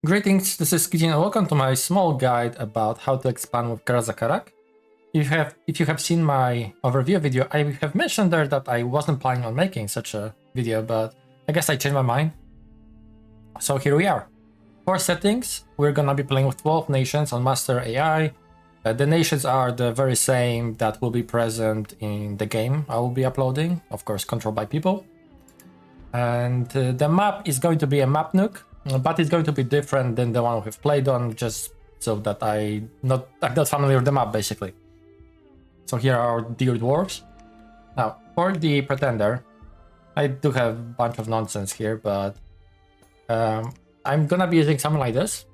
Greetings, this is Kijin and welcome to my small guide about how to expand with Karaz-a-Karak. If you have seen my overview video, I have mentioned there that I wasn't planning on making such a video, but I guess I changed my mind. So here we are. For settings, we're gonna be playing with 12 nations on Master AI. The nations are the very same that will be present in the game I will be uploading, of course controlled by people. And the map is going to be a map nuke, but it's going to be different than the one we've played on, just so that I'm not familiar with the map basically. So here are our dear dwarves. Now for the pretender, I do have a bunch of nonsense here, but I'm gonna be using something like this.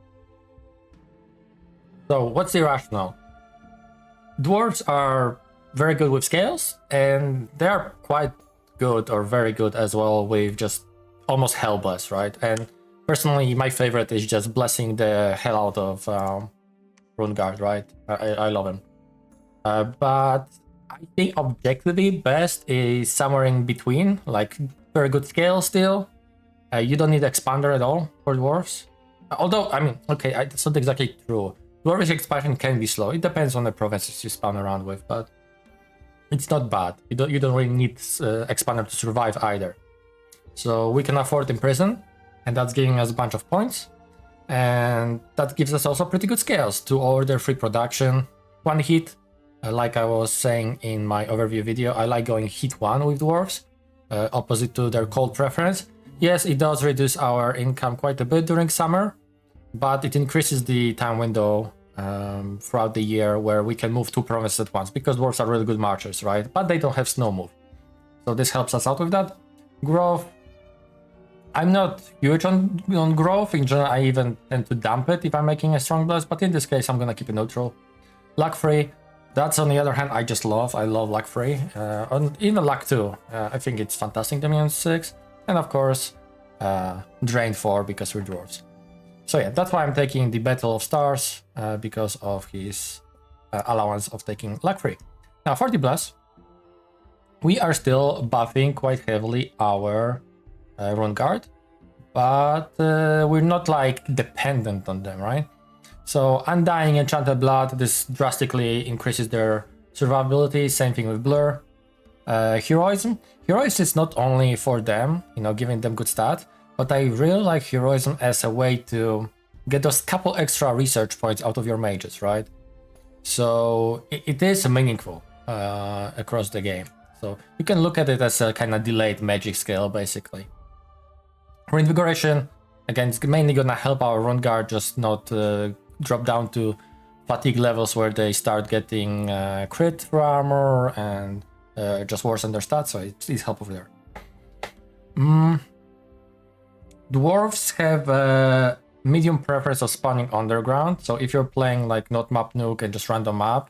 So what's the rationale? Dwarves are very good with scales, and they're quite good or very good as well with just almost hell bless, right? And personally, my favorite is just blessing the hell out of Rune Guard, right? I love him. But I think objectively best is somewhere in between, like very good scale still. You don't need expander at all for dwarves. Although, I mean, okay, that's not exactly true. Dwarvish expansion can be slow. It depends on the provinces you spawn around with, but it's not bad. You don't really need expander to survive either. So we can afford Imprison, and that's giving us a bunch of points. And that gives us also pretty good scales to order free production. One hit, like I was saying in my overview video, I like going hit one with dwarves, opposite to their cold preference. Yes, it does reduce our income quite a bit during summer, but it increases the time window throughout the year where we can move two provinces at once, because dwarves are really good marchers, right? But they don't have snow move. So this helps us out with that. Growth. I'm not huge on growth. In general, I even tend to dump it if I'm making a strong blast, but in this case, I'm gonna keep it neutral. Luck free. That's on the other hand, I just love. I love luck free. And even luck 2. I think it's fantastic. Dominion 6. And of course, drain 4 because we're dwarves. So yeah, that's why I'm taking the Battle of Stars, because of his allowance of taking luck free. Now for the bless, we are still buffing quite heavily our Rune Guard, but we're not like dependent on them, right? So Undying, Enchanted Blood, this drastically increases their survivability. Same thing with Blur. Heroism. Heroism is not only for them, giving them good stats, but I really like Heroism as a way to get those couple extra research points out of your mages, right? So it is meaningful across the game. So you can look at it as a kind of delayed magic scale, basically. Reinvigoration, again, it's mainly gonna help our Rune Guard just not drop down to fatigue levels where they start getting crit for armor and just worsen their stats, so it's helpful there. Dwarves have a medium preference of spawning underground, so if you're playing like not map nuke and just random map,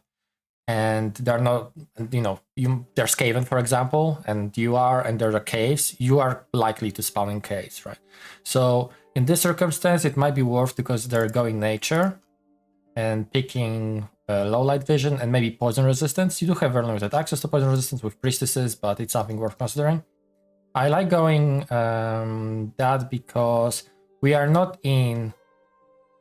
and they're not, they're Skaven, for example, and you are, and there are caves, you are likely to spawn in caves, right? So in this circumstance, it might be worth, because they're going nature and picking low light vision and maybe poison resistance. You do have very limited access to poison resistance with priestesses, but it's something worth considering. I like going that because we are not in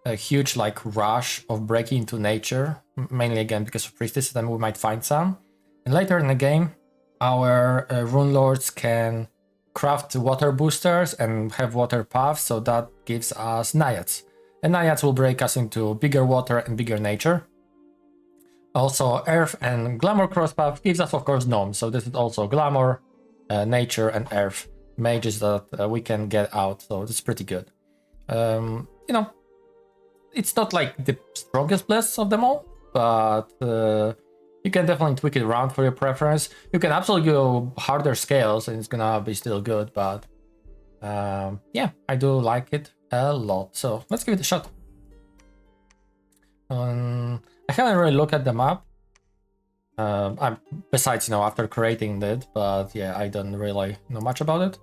a huge rush of breaking into nature, mainly again because of priestesses, and we might find some. And later in the game, our rune lords can craft water boosters and have water paths, so that gives us naiads. And naiads will break us into bigger water and bigger nature. Also, earth and glamour crosspath gives us, of course, gnomes. So this is also glamour, nature, and earth mages that we can get out. So this is pretty good. It's not like the strongest bless of them all, but you can definitely tweak it around for your preference. You can absolutely go harder scales and it's gonna be still good, but yeah, I do like it a lot. So let's give it a shot. I haven't really looked at the map. Besides, after creating it, but yeah, I don't really know much about it.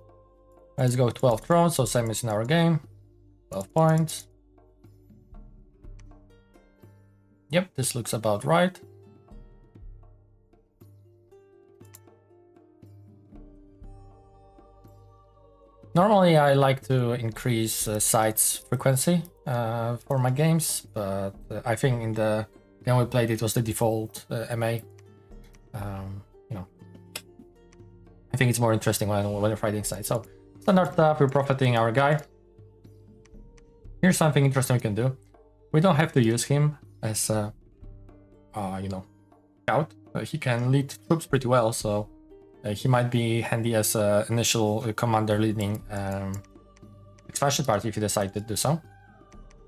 Let's go 12 thrones, so same as in our game. 12 points. Yep, this looks about right. Normally I like to increase sights frequency for my games, but I think in the game we played it was the default MA. You know, I think it's more interesting when you're fighting sights. So standard stuff, we're profiting our guy. Here's something interesting we can do. We don't have to use him as a, you know, scout. He can lead troops pretty well, so he might be handy as an initial commander leading expansion party if you decide to do so.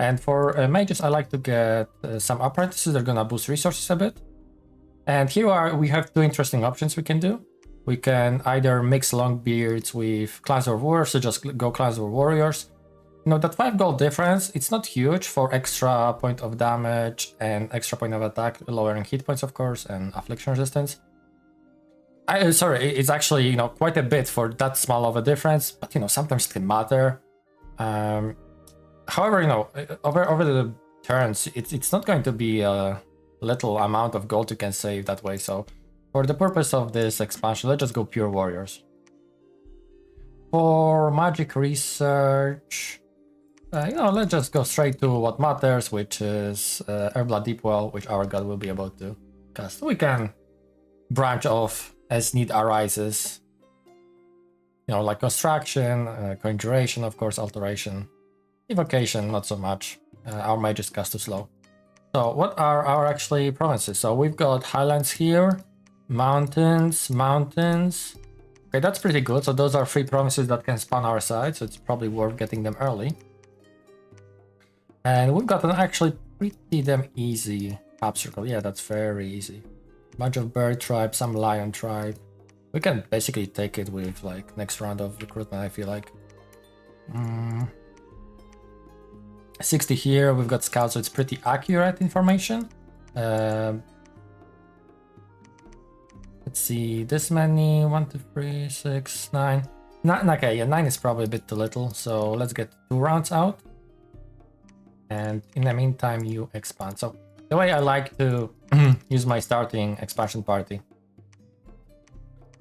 And for mages, I like to get some apprentices. They're gonna boost resources a bit. And here we have two interesting options we can do. We can either mix Longbeards with Clans of Warriors, so just go Clans of Warriors. You know, that 5 gold difference, it's not huge for extra point of damage and extra point of attack, lowering hit points, of course, and affliction resistance. Sorry, it's actually, you know, quite a bit for that small of a difference, but, you know, sometimes it can matter. However, you know, over the turns, it's not going to be a little amount of gold you can save that way, so for the purpose of this expansion, let's just go pure warriors. For magic research, you know, let's just go straight to what matters, which is Airblood Deepwell, which our god will be able to cast. We can branch off as need arises. You know, like construction, conjuration, of course, alteration, evocation, not so much. Our mage is cast too slow. So what are our actually provinces? So we've got highlands here, mountains. Okay, that's pretty good. So those are 3 provinces that can spawn our side, so it's probably worth getting them early. And we've got an actually pretty damn easy hub circle. Yeah, that's very easy. Bunch of bird tribe, some lion tribe. We can basically take it with like next round of recruitment, I feel like. 60 here, we've got scouts, so it's pretty accurate information. Let's see, this many, 1, 2, 3, 6, 9. Okay, yeah, 9 is probably a bit too little, so let's get 2 rounds out. And in the meantime, you expand. So the way I like to use my starting expansion party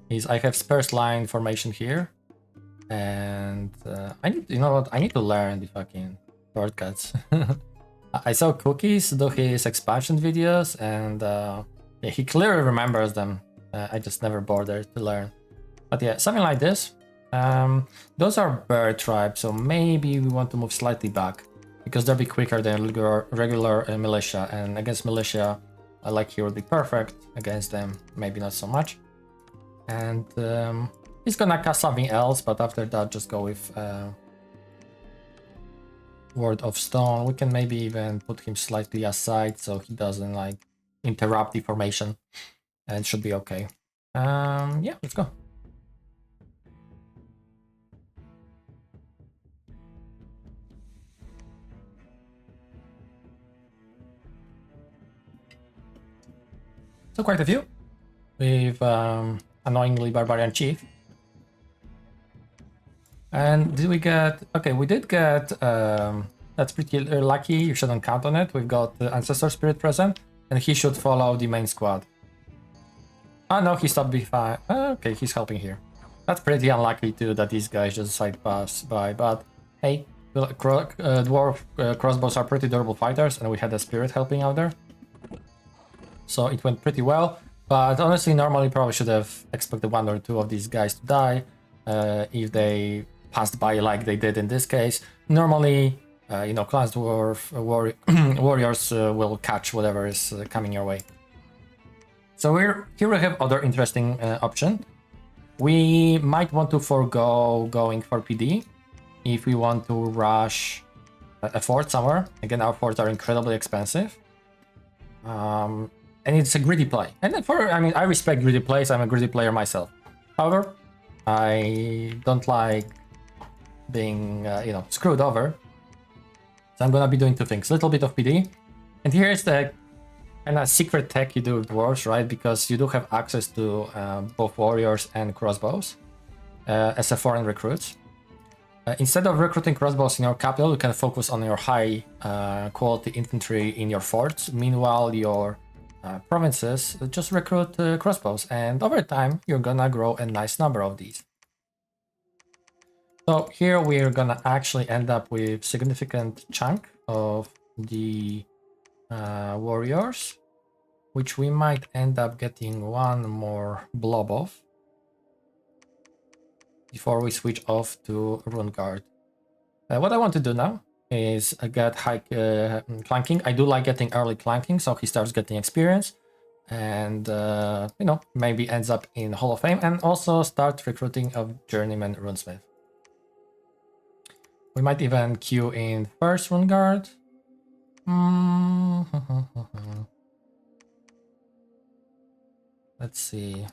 is I have Spurs line formation here, and I need, you know what, I need to learn the fucking shortcuts. I saw Cookies do his expansion videos, and yeah, he clearly remembers them. I just never bothered to learn. But yeah, something like this. Those are bird tribes, so maybe we want to move slightly back, because they'll be quicker than regular militia, and against militia, I like here would be perfect. Against them, maybe not so much. And he's gonna cast something else, but after that, just go with Word of Stone. We can maybe even put him slightly aside so he doesn't like interrupt the formation, and it should be okay. Yeah, let's go. So quite a few. With annoyingly Barbarian Chief. And did we get... Okay, we did get... that's pretty lucky, you shouldn't count on it. We've got the Ancestor Spirit present, and he should follow the main squad. Oh no, he stopped behind. Okay, he's helping here. That's pretty unlucky too, that these guys just side pass by, but hey, dwarf crossbows are pretty durable fighters, and we had a spirit helping out there. So it went pretty well, but honestly, normally probably should have expected 1 or 2 of these guys to die if they passed by like they did in this case. Normally, you know, Clans Dwarf warriors will catch whatever is coming your way. So here we have other interesting option. We might want to forego going for PD if we want to rush a fort somewhere. Again, our forts are incredibly expensive. And it's a greedy play. And I mean, I respect greedy plays. I'm a greedy player myself. However, I don't like being, you know, screwed over. So I'm gonna be doing 2 things. A little bit of PD. And here's the kind of secret tech you do with dwarves, right? Because you do have access to both warriors and crossbows as a foreign recruits. Instead of recruiting crossbows in your capital, you can focus on your high quality infantry in your forts. Meanwhile, your provinces just recruit crossbows, and over time you're gonna grow a nice number of these. So here we're gonna actually end up with significant chunk of the warriors, which we might end up getting one more blob of before we switch off to Rune Guard. What I want to do now is get high clanking. I do like getting early clanking, so he starts getting experience and you know, maybe ends up in Hall of Fame, and also start recruiting a journeyman runesmith. We might even queue in first Rune Guard. Let's see.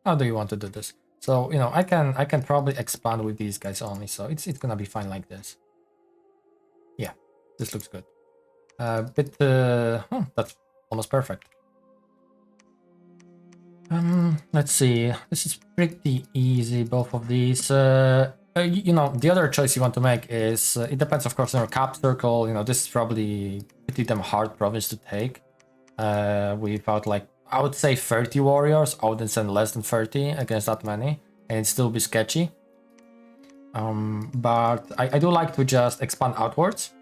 How do you want to do this? So, you know, I can probably expand with these guys only, so it's gonna be fine like this. Yeah, this looks good. That's almost perfect. Let's see. This is pretty easy, both of these. You know, the other choice you want to make is, it depends of course on your cap circle. You know, this is probably pretty damn hard province to take. Without, like, I would say 30 warriors. I wouldn't send less than 30 against that many, and it'd still be sketchy. But I do like to just expand outwards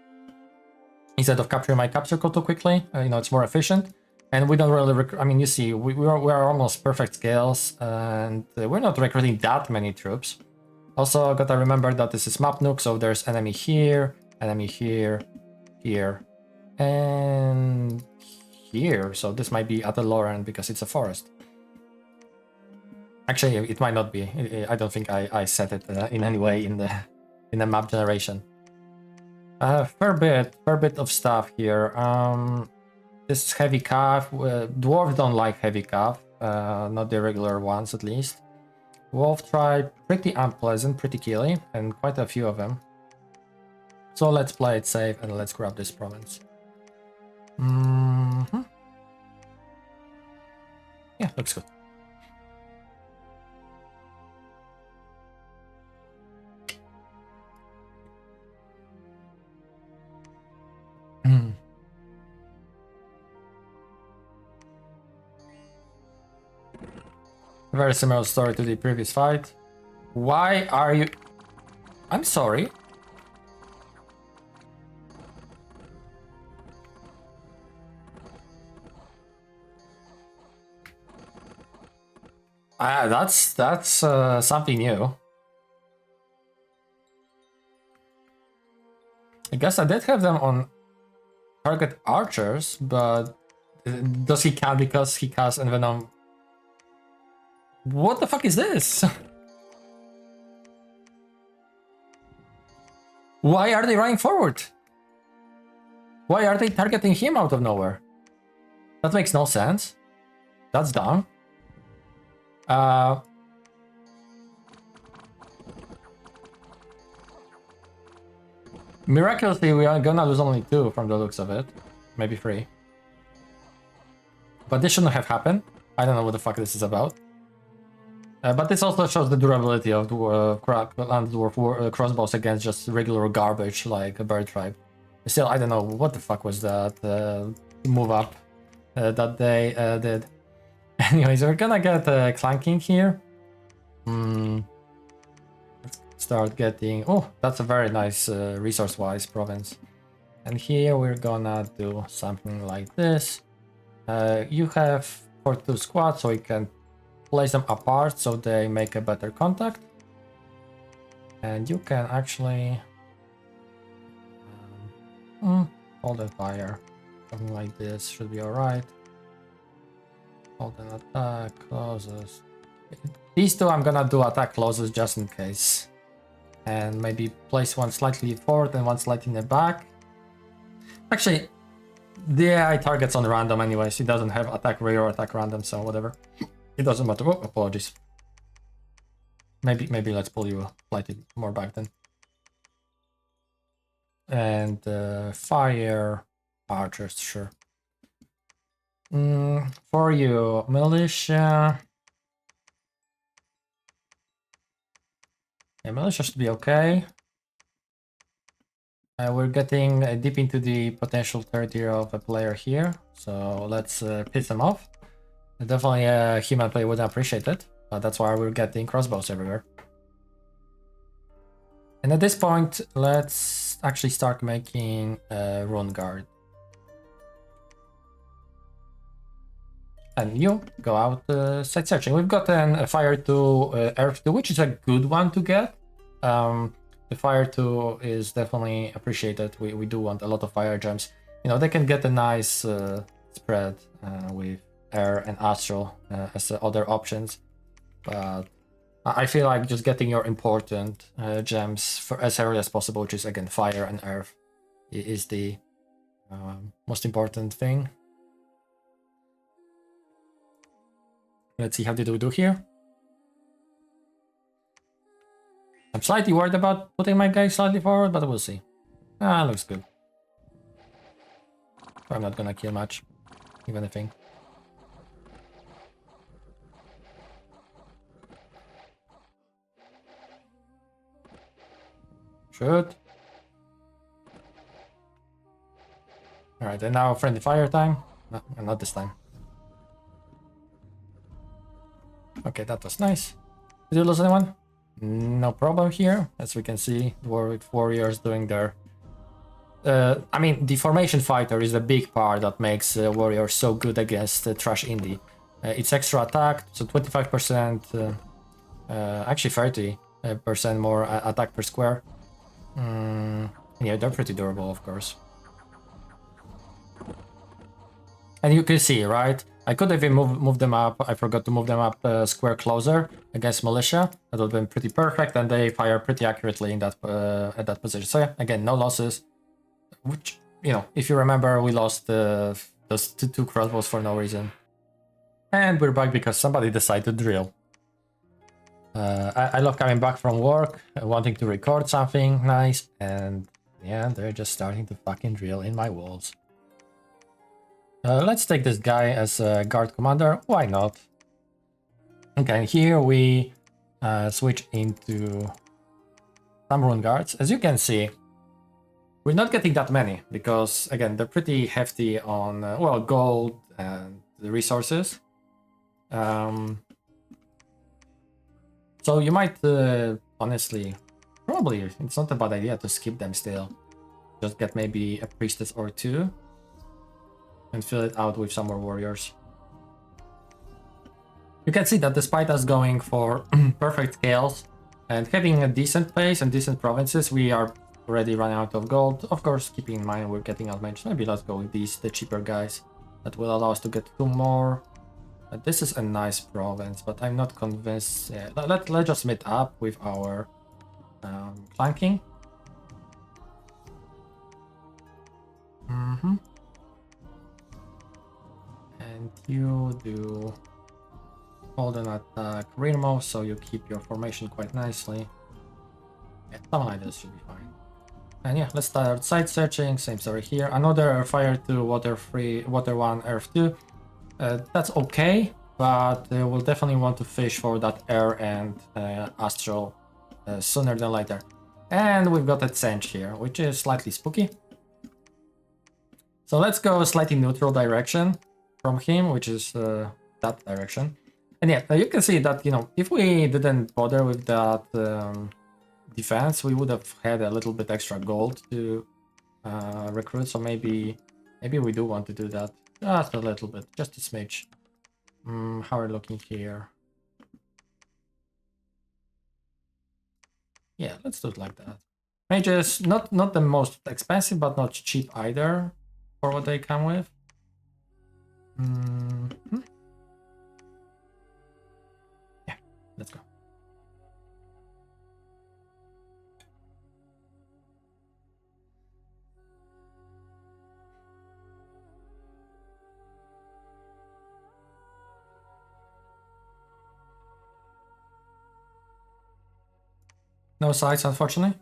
instead of capturing my cap circle too quickly. You know, it's more efficient. And we don't really, I mean, you see, we are almost perfect scales, and we're not recruiting that many troops. Also, gotta remember that this is map nuke, so there's enemy here, here, and here. So this might be at the lower end because it's a forest. Actually, it might not be. I don't think I set it in any way in the map generation. Fair bit of stuff here. This is heavy calf. Dwarves don't like heavy calf, not the regular ones at least. Wolf tribe, pretty unpleasant, pretty killy, and quite a few of them. So let's play it safe and let's grab this province. Yeah, looks good. Very similar story to the previous fight. Why are you... I'm sorry. That's something new. I guess I did have them on target archers, but does he count because he casts Envenom? What the fuck is this? Why are they running forward? Why are they targeting him out of nowhere? That makes no sense. That's dumb. Miraculously, we are gonna lose only 2 from the looks of it. Maybe 3. But this shouldn't have happened. I don't know what the fuck this is about. But this also shows the durability of land dwarf crossbows against just regular garbage like a bird tribe. Still, I don't know what the fuck was that move up that they did. Anyways, we're gonna get clanking here. Let's start getting... Oh, that's a very nice resource-wise province. And here we're gonna do something like this. You have 42 squads, so you can place them apart so they make a better contact. And you can actually hold and fire. Something like this should be alright. Hold and attack, closes. These 2 I'm gonna do attack closes just in case. And maybe place one slightly forward and one slightly in the back. Actually, the AI targets on random anyways. It doesn't have attack rear or attack random, so whatever. It doesn't matter. Oh, apologies. Maybe let's pull you slightly more back then. And fire archers, sure. For you, militia. Yeah, militia should be okay. We're getting deep into the potential territory of a player here, so let's piss them off. Definitely a human player would appreciate it, but that's why we're getting crossbows everywhere. And at this point, let's actually start making a rune guard. And you go out site searching. We've gotten a Fire 2, Earth 2, which is a good one to get. The Fire 2 is definitely appreciated. We do want a lot of fire gems. You know, they can get a nice spread with Air and Astral as other options. But I feel like just getting your important gems for as early as possible, which is again Fire and Earth, is the most important thing. Let's see how did we do here. I'm slightly worried about putting my guy slightly forward, but we'll see. Looks good. I'm not gonna kill much, if anything. Shoot. Alright, and now friendly fire time. No, not this time. Okay, that was nice. Did you lose anyone? No problem here. As we can see, Warwick warriors doing their... I mean, the formation fighter is a big part that makes warriors so good against trash indie. It's extra attack, so 25%, actually 30% more attack per square. Yeah, they're pretty durable, of course. And you can see, right? I could have even moved them up. I forgot to move them up a square closer against militia. That would have been pretty perfect, and they fire pretty accurately in that at that position. So yeah, again, no losses. Which, you know, if you remember, we lost those two crossbows for no reason. And we're back because somebody decided to drill. I love coming back from work, wanting to record something nice, and yeah, they're just starting to fucking drill in my walls. Let's take this guy as a guard commander. Why not? Okay, here we switch into some rune guards. As you can see, we're not getting that many because, again, they're pretty hefty on, well, gold and the resources. So you might, honestly, probably, it's not a bad idea to skip them still. Just get maybe a priestess or two. And fill it out with some more warriors. You can see that despite us going for perfect scales and having a decent pace and decent provinces, we are already running out of gold. Of course, keeping in mind we're getting outmatched. Maybe let's go with these, the cheaper guys. That will allow us to get 2 more. This is a nice province, but I'm not convinced. Yeah, let's just meet up with our flanking. And you do hold an attack rearmost, so you keep your formation quite nicely. Yeah, something like this should be fine. And yeah, let's start site searching. Same story here. Another Fire 2, Water 3, Water 1, Earth 2. That's okay, but we'll definitely want to fish for that Air and Astral sooner than later. And we've got a Tzeentch here, which is slightly spooky. So let's go a slightly neutral direction from him, which is that direction. And yeah, you can see that, you know, if we didn't bother with that defense, we would have had a little bit extra gold to recruit. So maybe we do want to do that. Just a little bit, just a smidge. How are we looking here? Yeah, let's do it like that. Mages, not the most expensive, but not cheap either for what they come with. Yeah, let's go. No sides, unfortunately.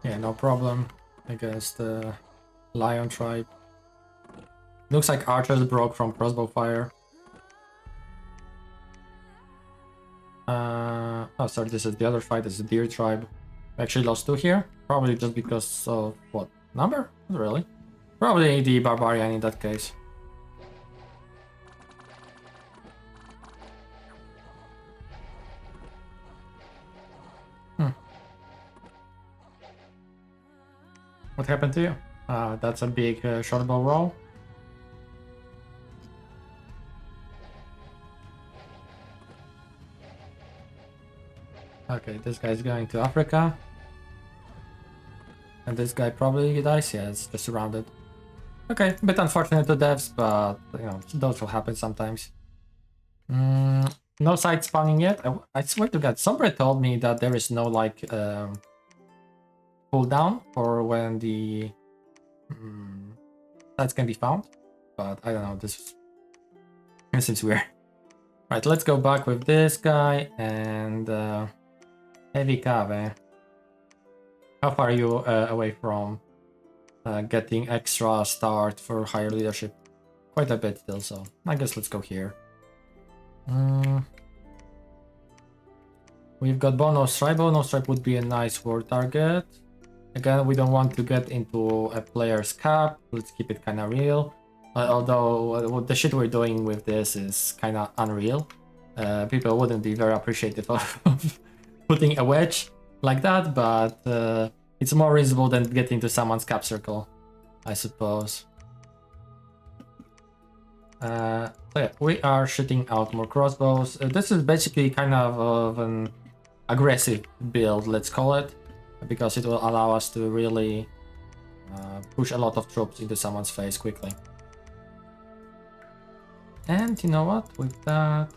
Yeah, no problem against the Lion tribe. Looks like archers broke from crossbow fire. Oh, sorry, this is the other fight. This is the Deer tribe. We actually lost 2 here. Probably just because of what? Number? Not really. Probably the barbarian in that case. What happened to you? That's a big short bow roll. Okay, this guy's going to Africa. And this guy probably dies. Yeah, it's just surrounded. Okay, a bit unfortunate to deaths, but you know, those will happen sometimes. No side spawning yet. I swear to God, Sombre told me that there is no like cooldown for when the sites can be found, but I don't know. This seems weird. Right, let's go back with this guy and heavy cave. How far are you away from getting extra start for higher leadership? Quite a bit still, so I guess let's go here. We've got Bono Stripe. Bono Stripe would be a nice war target. Again, we don't want to get into a player's cap. Let's keep it kind of real. Although the shit we're doing with this is kind of unreal. People wouldn't be very appreciative of putting a wedge like that, but it's more reasonable than getting to someone's cap circle, I suppose. So yeah, we are shooting out more crossbows. This is basically kind of an aggressive build, let's call it, because it will allow us to really push a lot of troops into someone's face quickly. And you know what, with that...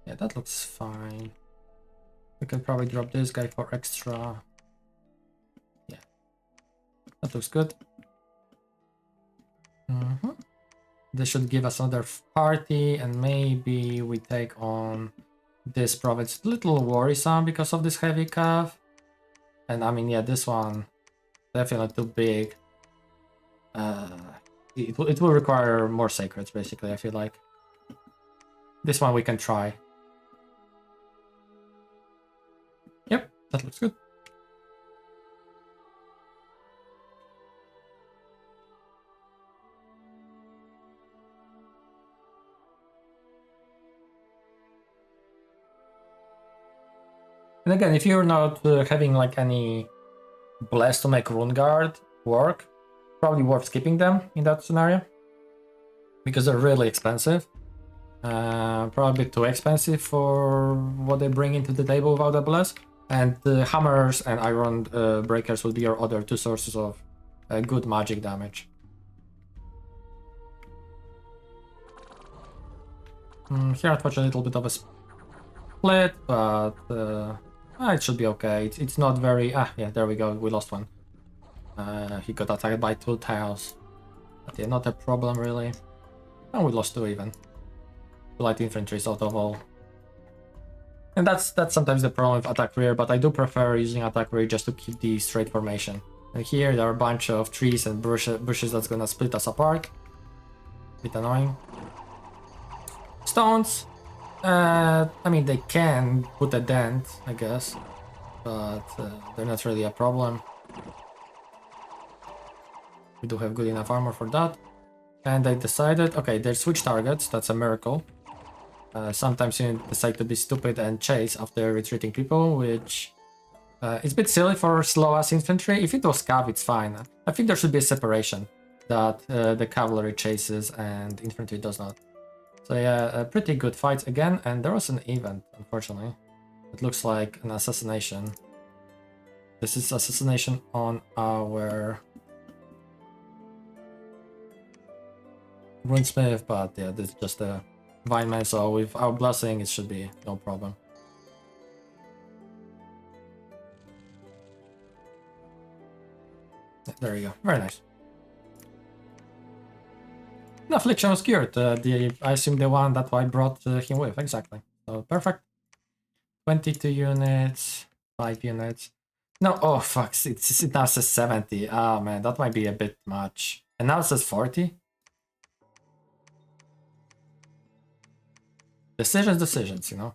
Yeah, that looks fine. We can probably drop this guy for extra. Yeah, that looks good. This should give us another party, and maybe we take on this province. A little worrisome because of this heavy cav. And I mean, yeah, this one definitely too big. It will require more sacreds, basically, I feel like. This one we can try. Yep, that looks good. And again, if you're not having like any bless to make rune guard work, probably worth skipping them in that scenario, because they're really expensive. Probably too expensive for what they bring into the table without a bless. And the hammers and iron breakers will be your other two sources of good magic damage. Here, unfortunately, a little bit of a split, but it should be okay. It's not very... yeah, there we go. We lost one. He got attacked by 2 tiles. But yeah, not a problem, really. And we lost 2 even. Light infantry is out of all. And that's sometimes the problem with attack rear, but I do prefer using attack rear just to keep the straight formation. And here there are a bunch of trees and bushes that's gonna split us apart. Bit annoying. Stones. I mean, they can put a dent, I guess, but they're not really a problem. We do have good enough armor for that. And I decided, okay, they switch targets, that's a miracle. Sometimes you decide to be stupid and chase after retreating people, which is a bit silly for slow-ass infantry. If it was cav, it's fine. I think there should be a separation that the cavalry chases and infantry does not. So yeah, pretty good fights again, and there was an event, unfortunately. It looks like an assassination. This is assassination on our runesmith, but yeah, this is just a Vineman, so with our blessing it should be no problem. There you go, very nice. No, affliction was cured. I assume the one that I brought him with, exactly. So perfect. 22 units, 5 units. No, oh fuck, it now says 70. Ah man, that might be a bit much. And now it says 40. Decisions, you know.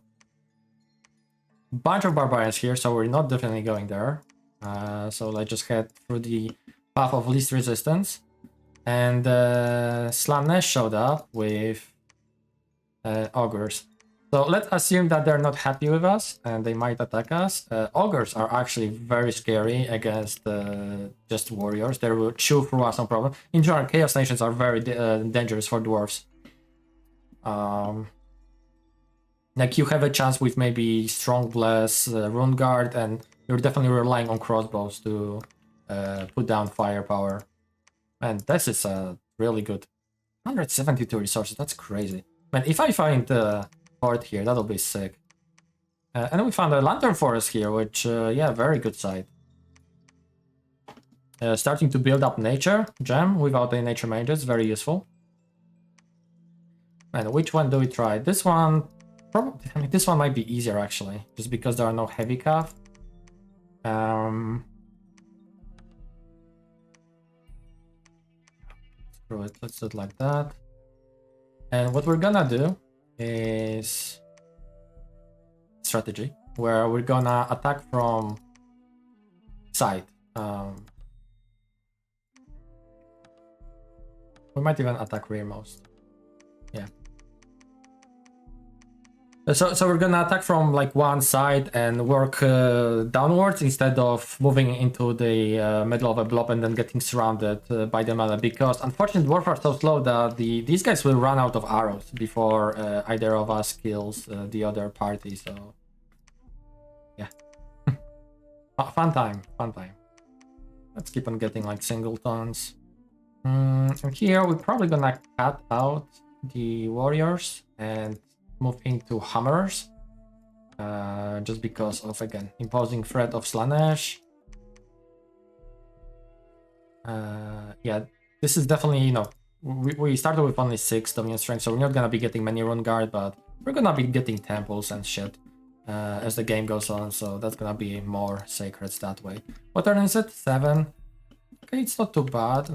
bunch of barbarians here, so we're not definitely going there. So let's just head through the path of least resistance. And Slanesh showed up with ogres. So let's assume that they're not happy with us and they might attack us. Ogres are actually very scary against just warriors. They will chew through us, no problem. In general, Chaos Nations are very dangerous for dwarves. Like, you have a chance with maybe Strong Bless, Rune Guard, and you're definitely relying on crossbows to put down firepower. And this is a really good 172 resources. That's crazy. Man, if I find fort here, that'll be sick. And we found a lantern forest here, which yeah, very good site. Starting to build up nature gem without any nature mages, very useful. And which one do we try? This one, probably. I mean, this one might be easier actually, just because there are no heavy calf. Screw it, let's do it like that. And what we're gonna do is strategy, where we're gonna attack from side. We might even attack rearmost. Yeah. So we're gonna attack from like one side and work downwards instead of moving into the middle of a blob and then getting surrounded by the melee, because unfortunately dwarves are so slow that these guys will run out of arrows before either of us kills the other party. So yeah. Fun time. Let's keep on getting like singletons. And here we're probably gonna cut out the warriors and move into hammers, just because of, again, imposing threat of Slanesh. Yeah, this is definitely, you know, we started with only 6 dominant strength, so we're not gonna be getting many rune guard, but we're gonna be getting temples and shit as the game goes on, so that's gonna be more sacreds that way. What turn is it? 7. Okay, it's not too bad,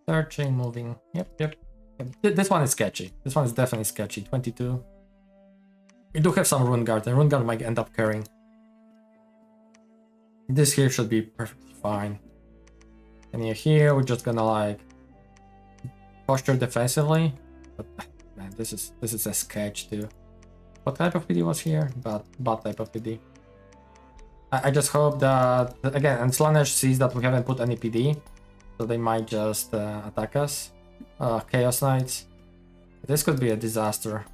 Searching, moving. Yep. This one is sketchy. This one is definitely sketchy. 22. We do have some rune guard, and rune guard might end up carrying. This here should be perfectly fine. And here we're just gonna like posture defensively. But man, this is a sketch too. What type of PD was here? Bad type of PD. I just hope that, again, and Slanesh sees that we haven't put any PD, so they might just attack us. Chaos Knights. This could be a disaster.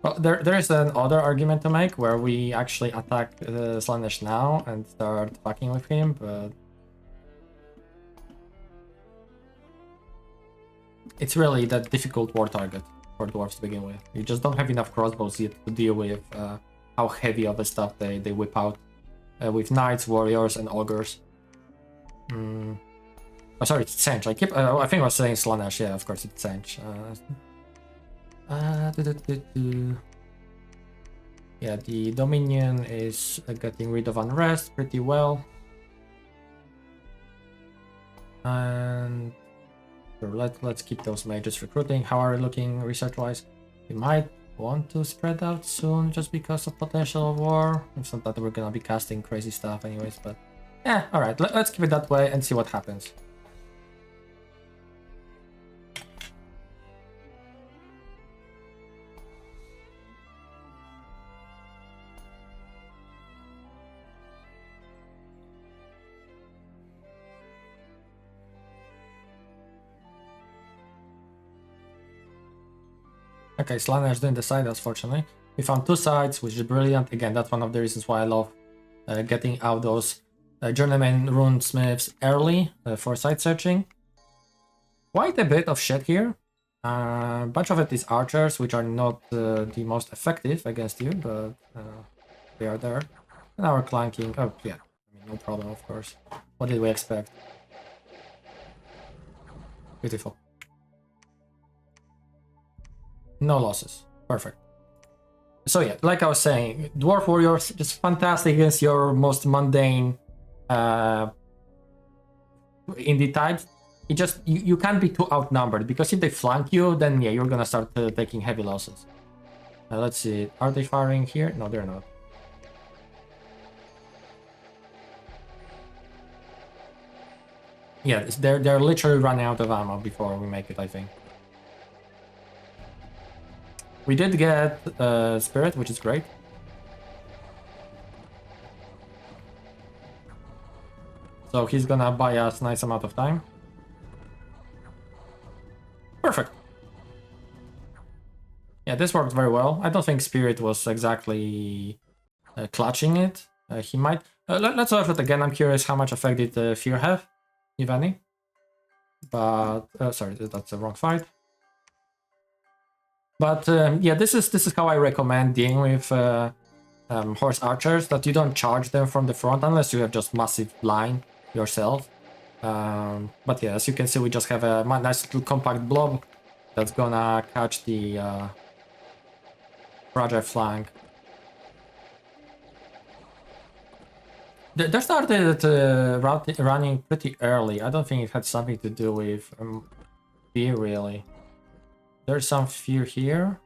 Well, there is another argument to make where we actually attack Slanesh now and start fucking with him, but it's really that difficult war target for dwarves to begin with. You just don't have enough crossbows yet to deal with how heavy of a stuff they whip out with knights, warriors, and ogres. Oh, sorry, it's Tzeentch. I think I was saying Slanesh. Yeah, of course, it's Tzeentch. Yeah, the Dominion is getting rid of unrest pretty well. And let's keep those mages recruiting. How are we looking research-wise? We might want to spread out soon just because of potential war. It's not that we're gonna be casting crazy stuff anyways, but yeah, alright, let's keep it that way and see what happens. Okay, Slanesh didn't decide, unfortunately. We found 2 sites, which is brilliant. Again, that's one of the reasons why I love getting out those journeyman runesmiths early for site searching. Quite a bit of shit here. A bunch of it is archers, which are not the most effective against you, but they are there. And our clanking. Oh, yeah. I mean, no problem, of course. What did we expect? Beautiful. No losses. Perfect. So yeah, like I was saying, Dwarf Warriors, just fantastic against your most mundane indie types. you can't be too outnumbered, because if they flank you, then yeah, you're gonna start taking heavy losses. Let's see, are they firing here? No, they're not. Yeah, they're literally running out of ammo before we make it, I think. We did get Spirit, which is great. So he's gonna buy us a nice amount of time. Perfect. Yeah, this worked very well. I don't think Spirit was exactly clutching it. He might... let's watch it again. I'm curious how much effect did Fear have, if any. But... sorry, that's the wrong fight. But yeah, this is how I recommend dealing with horse archers, that you don't charge them from the front unless you have just massive line yourself. But yeah, as you can see, we just have a nice little compact blob that's gonna catch the fragile flank. They started running pretty early. I don't think it had something to do with fear, really. There's some fear here,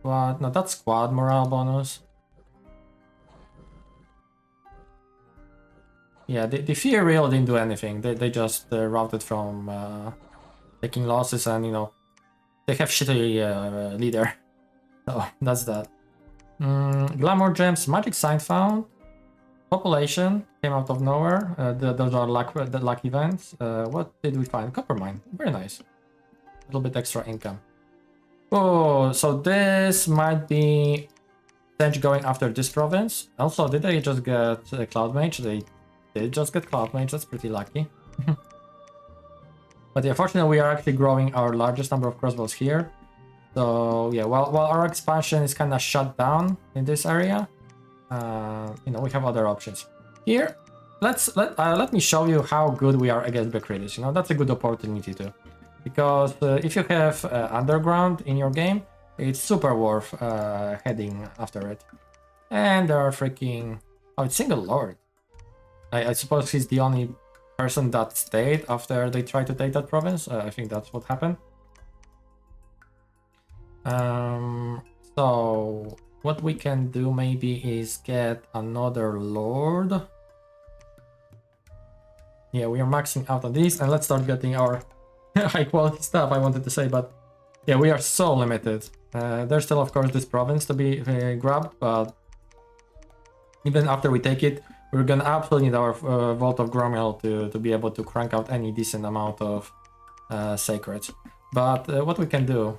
but no, that's squad morale bonus. Yeah, the fear really didn't do anything. They just routed from taking losses, and you know, they have shitty leader. So that's that. Glamour gems, magic sign found. Population came out of nowhere. Those are the luck events. What did we find? Copper mine. Very nice. A little bit extra income. Oh, so this might be Tzeentch going after this province. Also, did they just get Cloud Mage? They did just get Cloud Mage. That's pretty lucky. But yeah, fortunately, we are actually growing our largest number of crossbows here. So yeah, while our expansion is kind of shut down in this area, you know, we have other options. Here, let me show you how good we are against Becridis. You know, that's a good opportunity too. Because if you have underground in your game, it's super worth heading after it. And there are freaking... Oh, it's Single Lord. I suppose he's the only person that stayed after they tried to take that province. I think that's what happened. So what we can do maybe is get another Lord. Yeah, we are maxing out on these, and let's start getting our high quality stuff, I wanted to say, but yeah, we are so limited. There's still, of course, this province to be grabbed, but even after we take it, we're gonna absolutely need our Vault of Gromil to be able to crank out any decent amount of sacreds. But what we can do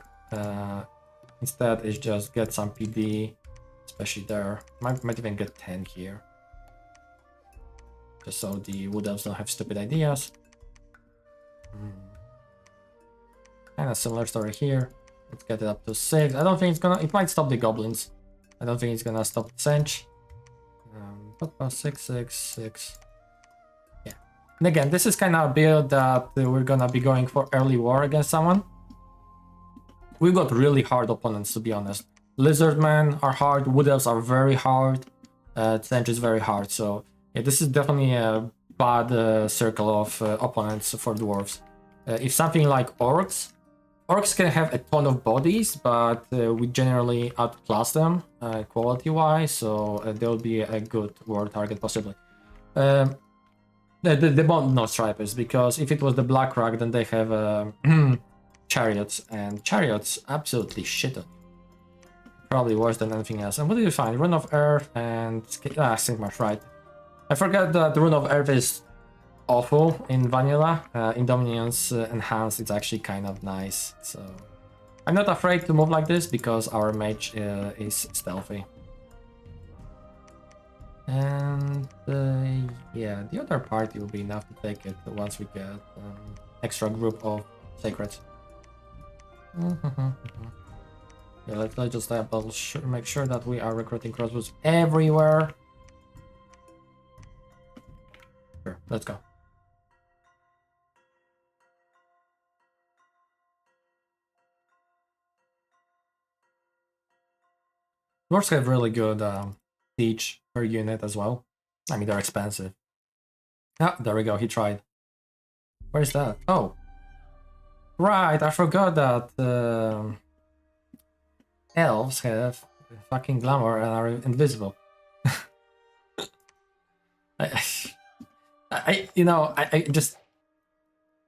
instead is just get some PD, especially there. Might even get 10 here. Just so the Wood Elves don't have stupid ideas. Kind of similar story here. Let's get it up to 6. I don't think it's gonna... It might stop the goblins. I don't think it's gonna stop Tzeentch. 6, 6, 6. Yeah. And again, this is kind of a build that we're gonna be going for early war against someone. We've got really hard opponents, to be honest. Lizardmen are hard, Wood Elves are very hard, Tzeentch is very hard, so yeah, this is definitely a bad circle of opponents for dwarves. If something like orcs can have a ton of bodies, but we generally outclass them quality-wise, so they'll be a good war target possibly. The Bond no stripers, because if it was the Black Rock, then they have chariots, and chariots absolutely shit on. Probably worse than anything else. And what did you find? Rune of Earth and Sigmar's right. I forgot that the Rune of Earth is awful in vanilla. In Dominion's Enhanced, it's actually kind of nice. So I'm not afraid to move like this because our mage is stealthy. And yeah, the other party will be enough to take it once we get extra group of sacreds. Yeah, let's just make sure that we are recruiting crossbows everywhere. Sure, let's go. Dwarves have really good siege per unit as well. I mean, they're expensive. Ah, there we go, he tried. Where's that? Oh, Right, I forgot that elves have fucking glamour and are invisible. I just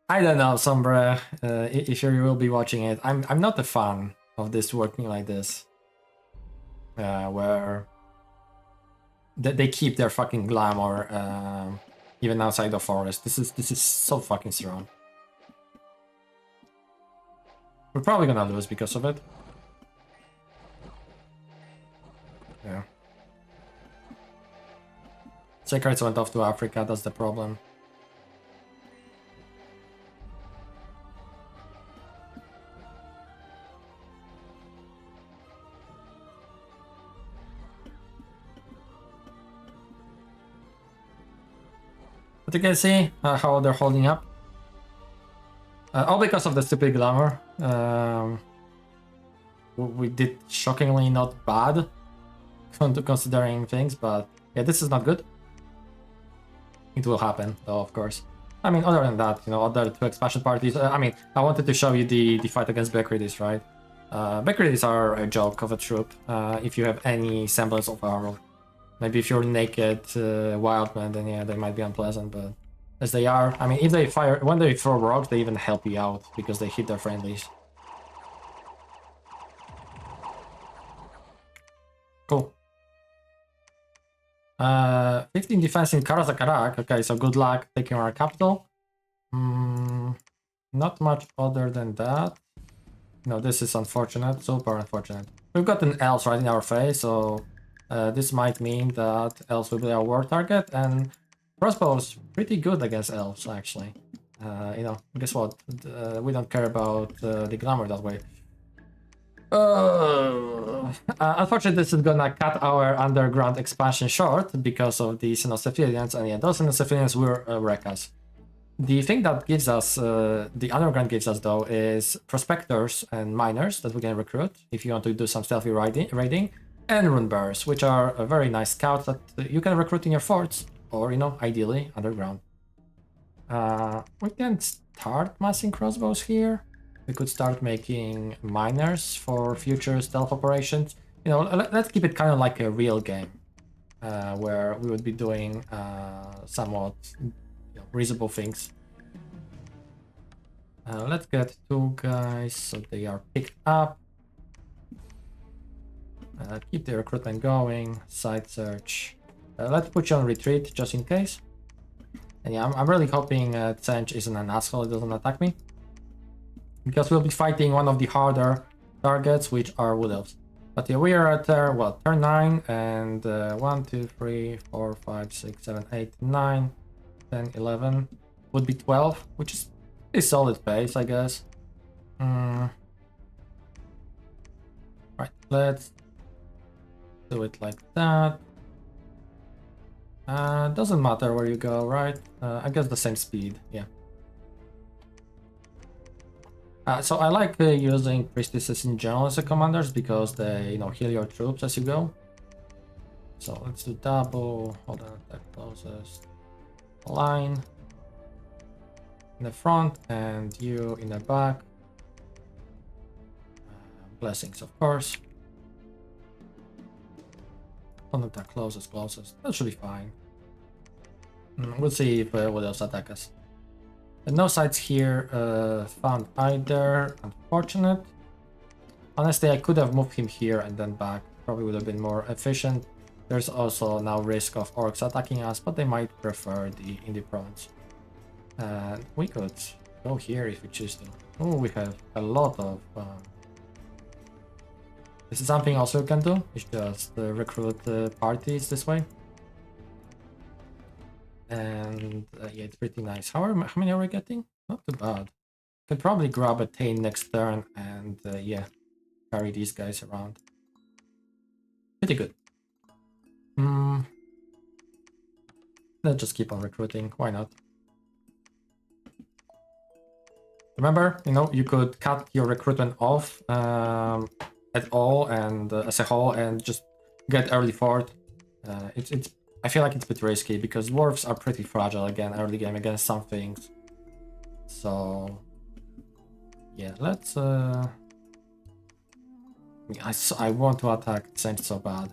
I don't know, Sombre. If you will be watching it, I'm not a fan of this working like this, where they keep their fucking glamour even outside the forest. This is so fucking strong. We're probably gonna lose because of it. Yeah. Secrets went off to Africa, that's the problem. But you can see how they're holding up. All because of the stupid glamour. We did shockingly not bad considering things, but yeah, this is not good. It will happen, though, of course. I mean, other than that, you know, other two expansion parties. I mean, I wanted to show you the fight against Bekridis, right? Bekridis are a joke of a troop. If you have any semblance of armor. Maybe if you're naked wildman, then yeah, they might be unpleasant, but as they are, I mean, if they fire, when they throw rocks, they even help you out because they hit their friendlies. Cool. 15 defense in Karaz-a-Karak. Okay, so good luck taking our capital. Not much other than that. No, this is unfortunate, super unfortunate. We've got an elves right in our face, so this might mean that elves will be our war target, and crossbow's pretty good against elves, actually. You know, guess what? We don't care about the glamour that way. Unfortunately, this is gonna cut our underground expansion short because of the civilians, and yeah, those civilians will wreck us. The thing that gives us, the underground gives us though, is prospectors and miners that we can recruit if you want to do some stealthy raiding, and rune bearers, which are a very nice scouts that you can recruit in your forts, or, you know, ideally underground. We can start massing crossbows here. We could start making miners for future stealth operations. You know, let's keep it kind of like a real game, where we would be doing somewhat, you know, reasonable things. Let's get 2 guys so they are picked up. Keep the recruitment going. Site search. Let's put you on retreat just in case. And yeah, I'm really hoping Tzeentch isn't an asshole, it doesn't attack me. Because we'll be fighting one of the harder targets, which are wood elves. But yeah, we are at turn 9, and 1, 2, 3, 4, 5, 6, 7, 8, 9, 10, 11, would be 12, which is a solid pace, I guess. Right, let's do it like that. Doesn't matter where you go, right? I guess the same speed, yeah. So I like using priestesses in general as a commanders because they, you know, heal your troops as you go. So let's do double. Hold on, that closest line in the front and you in the back. Blessings, of course. Hold on, that closest. That should be fine. We'll see if what else attack us. No sites here found either. Unfortunate. Honestly, I could have moved him here and then back. Probably would have been more efficient. There's also now risk of orcs attacking us, but they might prefer the indie prawns. And we could go here if we choose to. Oh, we have a lot of... This is something also we can do. It's just recruit parties this way. And yeah, it's pretty nice. How many are we getting? Not too bad. Could probably grab a Tane next turn and yeah, carry these guys around. Pretty good. Let's just keep on recruiting. Why not? Remember, you know, you could cut your recruitment off at all and as a whole and just get early fort. It's I feel like it's a bit risky because dwarves are pretty fragile again early game against some things. So Yeah, let's I want to attack Tzeentch so bad.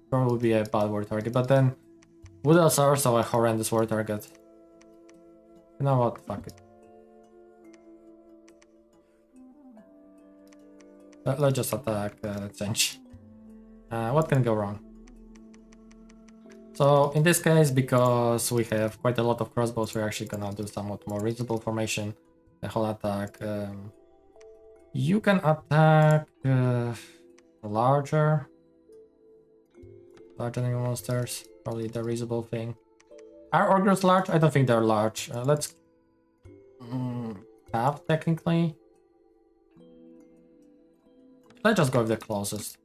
Probably would be a bad war target, but then Wood Elves are also a horrendous war target. You know what? Fuck it. Let's just attack Tzeentch. What can go wrong? So in this case, because we have quite a lot of crossbows, we're actually gonna do somewhat more reasonable formation. The whole attack. You can attack larger enemy monsters. Probably the reasonable thing. Are ogres large? I don't think they're large. Let's have technically. Let's just go with the closest.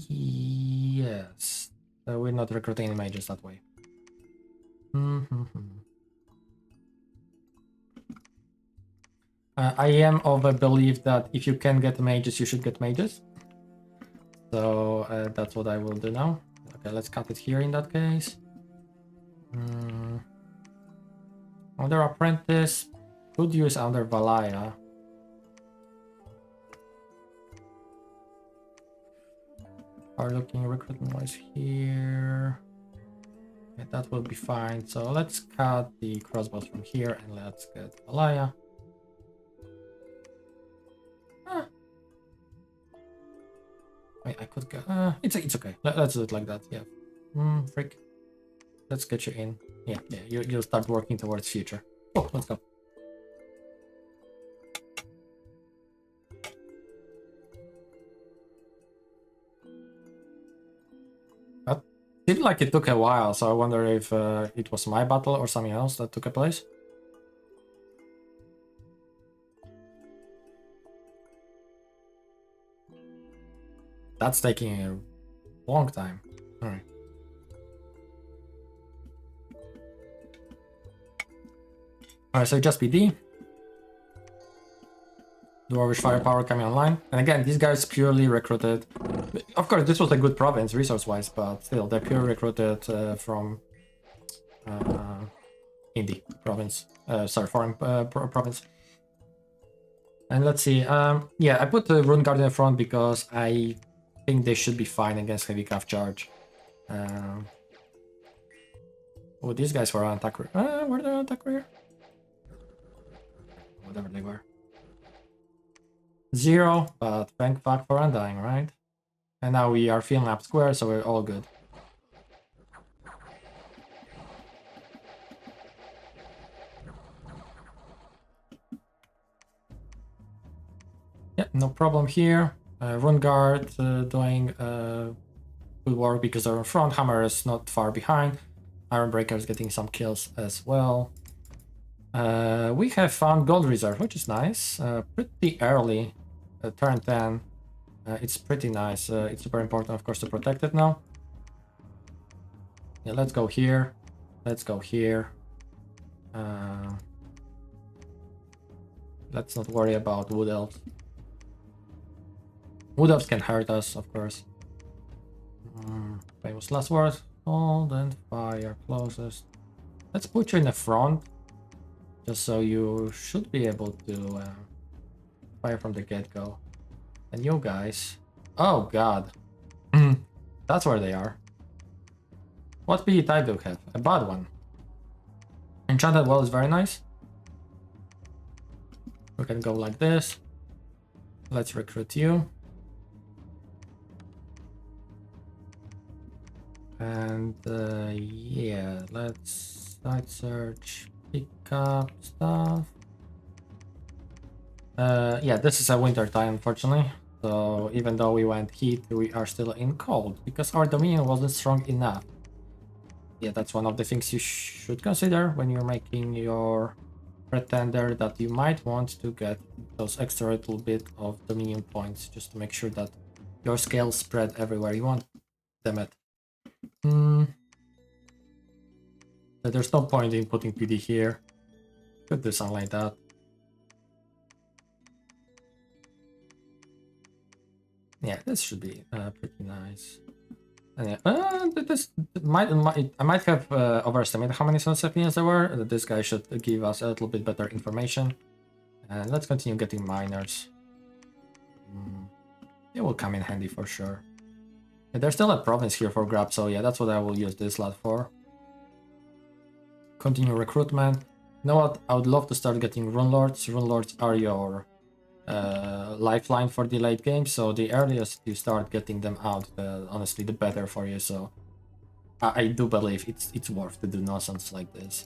Yes. We're not recruiting any mages that way. I am of a belief that if you can get mages, you should get mages. So that's what I will do now. Okay, let's cut it here in that case. Under apprentice, could use under Valaya. Are looking recruitment wise here. Yeah, that will be fine. So let's cut the crossbows from here and let's get Valaya. Wait, I could go. It's okay. Let's do it like that. Yeah. Freak. Let's get you in. Yeah. You'll start working towards future. Oh, let's go. That seemed like it took a while, so I wonder if it was my battle or something else that took a place. That's taking a long time. Alright. Alright, so just PD. Dwarvish firepower coming online. And again, these guys purely recruited. Of course, this was a good province resource-wise, but still, they're purely recruited from Indie province. Sorry, foreign province. And let's see. Yeah, I put the Rune Guard in the front because I think they should be fine against heavy calf charge. Oh, these guys were on attack rear. Were they on attack rear? Whatever they were. 0, but thank fuck for undying, right? And now we are filling up square, so we're all good. Yeah, no problem here. Rune Guard doing good work because they're in front. Hammer is not far behind. Iron Breaker is getting some kills as well. We have found gold reserve, which is nice. Pretty early, turn 10. It's pretty nice. It's super important, of course, to protect it now. Yeah, let's go here. Let's go here. Let's not worry about Wood Elves. Wood Elves can hurt us, of course. Famous last word. Hold and fire closest. Let's put you in the front. Just so you should be able to fire from the get-go. And you guys... Oh god. That's where they are. What PD type do you have? A bad one. Enchanted Well is very nice. We can go like this. Let's recruit you. And yeah, let's site search, pick up stuff. Yeah, this is a winter time, unfortunately. So even though we went heat, we are still in cold because our dominion wasn't strong enough. Yeah, that's one of the things you should consider when you're making your pretender, that you might want to get those extra little bit of dominion points just to make sure that your scales spread everywhere you want them at. There's no point in putting PD here. Could do something like that. Yeah, this should be pretty nice. And yeah, this I might have overestimated how many Sunsepians there were. This guy should give us a little bit better information. And let's continue getting miners. It will come in handy for sure. And there's still a province here for grab, so yeah, that's what I will use this lot for. Continue recruitment. You know what? I would love to start getting rune lords. Rune lords are your lifeline for the late game, so the earliest you start getting them out, honestly, the better for you. So I do believe it's worth to do nonsense like this.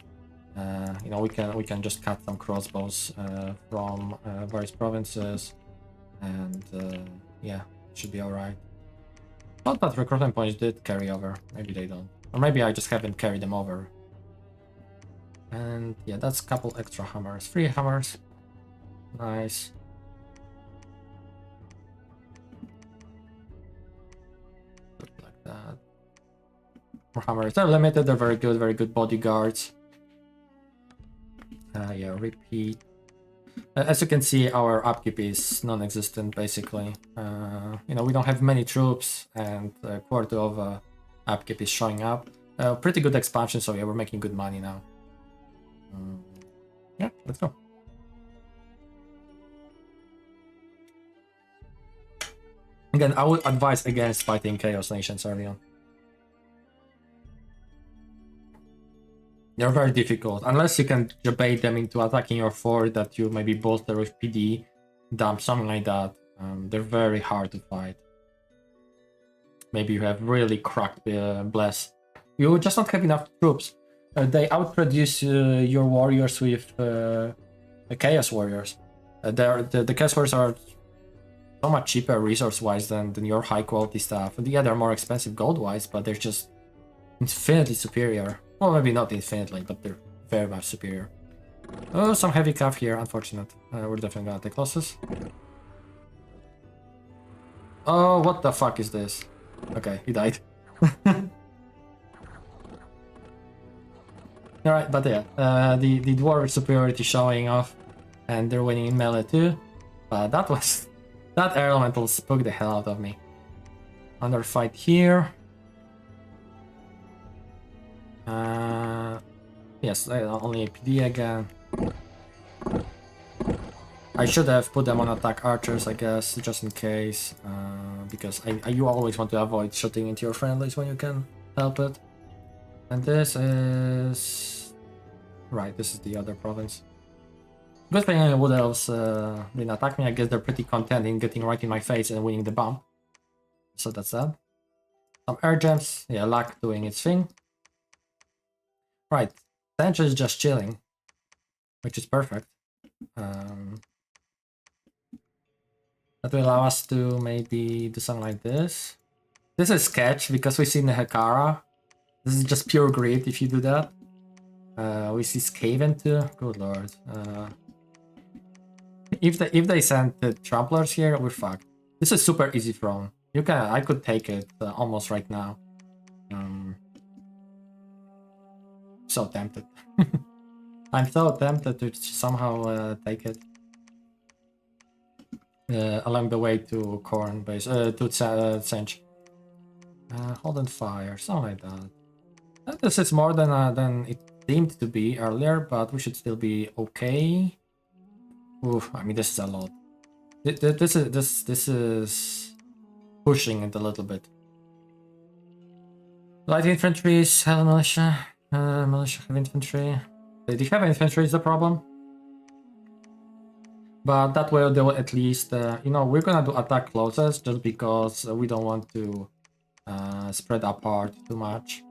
You know, we can just cut some crossbows from various provinces, and yeah, it should be all right. Not that recruitment points did carry over. Maybe they don't, or maybe I just haven't carried them over. And yeah, that's a couple extra hammers. 3 hammers. Nice. Like that. More hammers. They're limited, they're very good bodyguards. Yeah, repeat. As you can see, our upkeep is non-existent, basically. You know, we don't have many troops, and a quarter of upkeep is showing up. Pretty good expansion, so yeah, we're making good money now. Yeah, let's go. Again, I would advise against fighting Chaos Nations early on. They're very difficult, unless you can bait them into attacking your fort that you maybe bolster with PD, dump, something like that. They're very hard to fight. Maybe you have really cracked bless. You just don't have enough troops. They outproduce your warriors with Chaos Warriors. The Chaos Warriors are so much cheaper resource-wise than your high-quality stuff. Yeah, they're more expensive gold-wise, but they're just infinitely superior. Well, maybe not infinitely, but they're very much superior. Oh, some heavy cav here, unfortunate. We're definitely gonna take losses. Oh, what the fuck is this? Okay, he died. Alright, but yeah, the dwarf superiority showing off, and they're winning in melee too. That elemental spooked the hell out of me. Another fight here. Yes, only APD again. I should have put them on attack archers, I guess, just in case, because you always want to avoid shooting into your friendlies when you can help it. And this is... Right, this is the other province. Good thing Wood Elves didn't attack me. I guess they're pretty content in getting right in my face and winning the bump. So that's that. Some air gems. Yeah, luck doing its thing. Right, Tzeentch is just chilling, which is perfect. That will allow us to maybe do something like this. This is sketch because we see Nehekara. This is just pure greed if you do that. We see Skaven too. Good lord. If they send the tramplers here, we're fucked. This is super easy throne. I could take it almost right now. So tempted. I'm so tempted to somehow take it. Along the way to Corn base, to Tzeentch. Hold and fire, something like that. This is more than it seemed to be earlier, but we should still be okay. Oof, I mean this is a lot. This is pushing it a little bit. Light infantry is heavy militia. Militia have infantry. The heavy infantry is the problem. But that way they will at least, you know, we're gonna do attack closest just because we don't want to spread apart too much.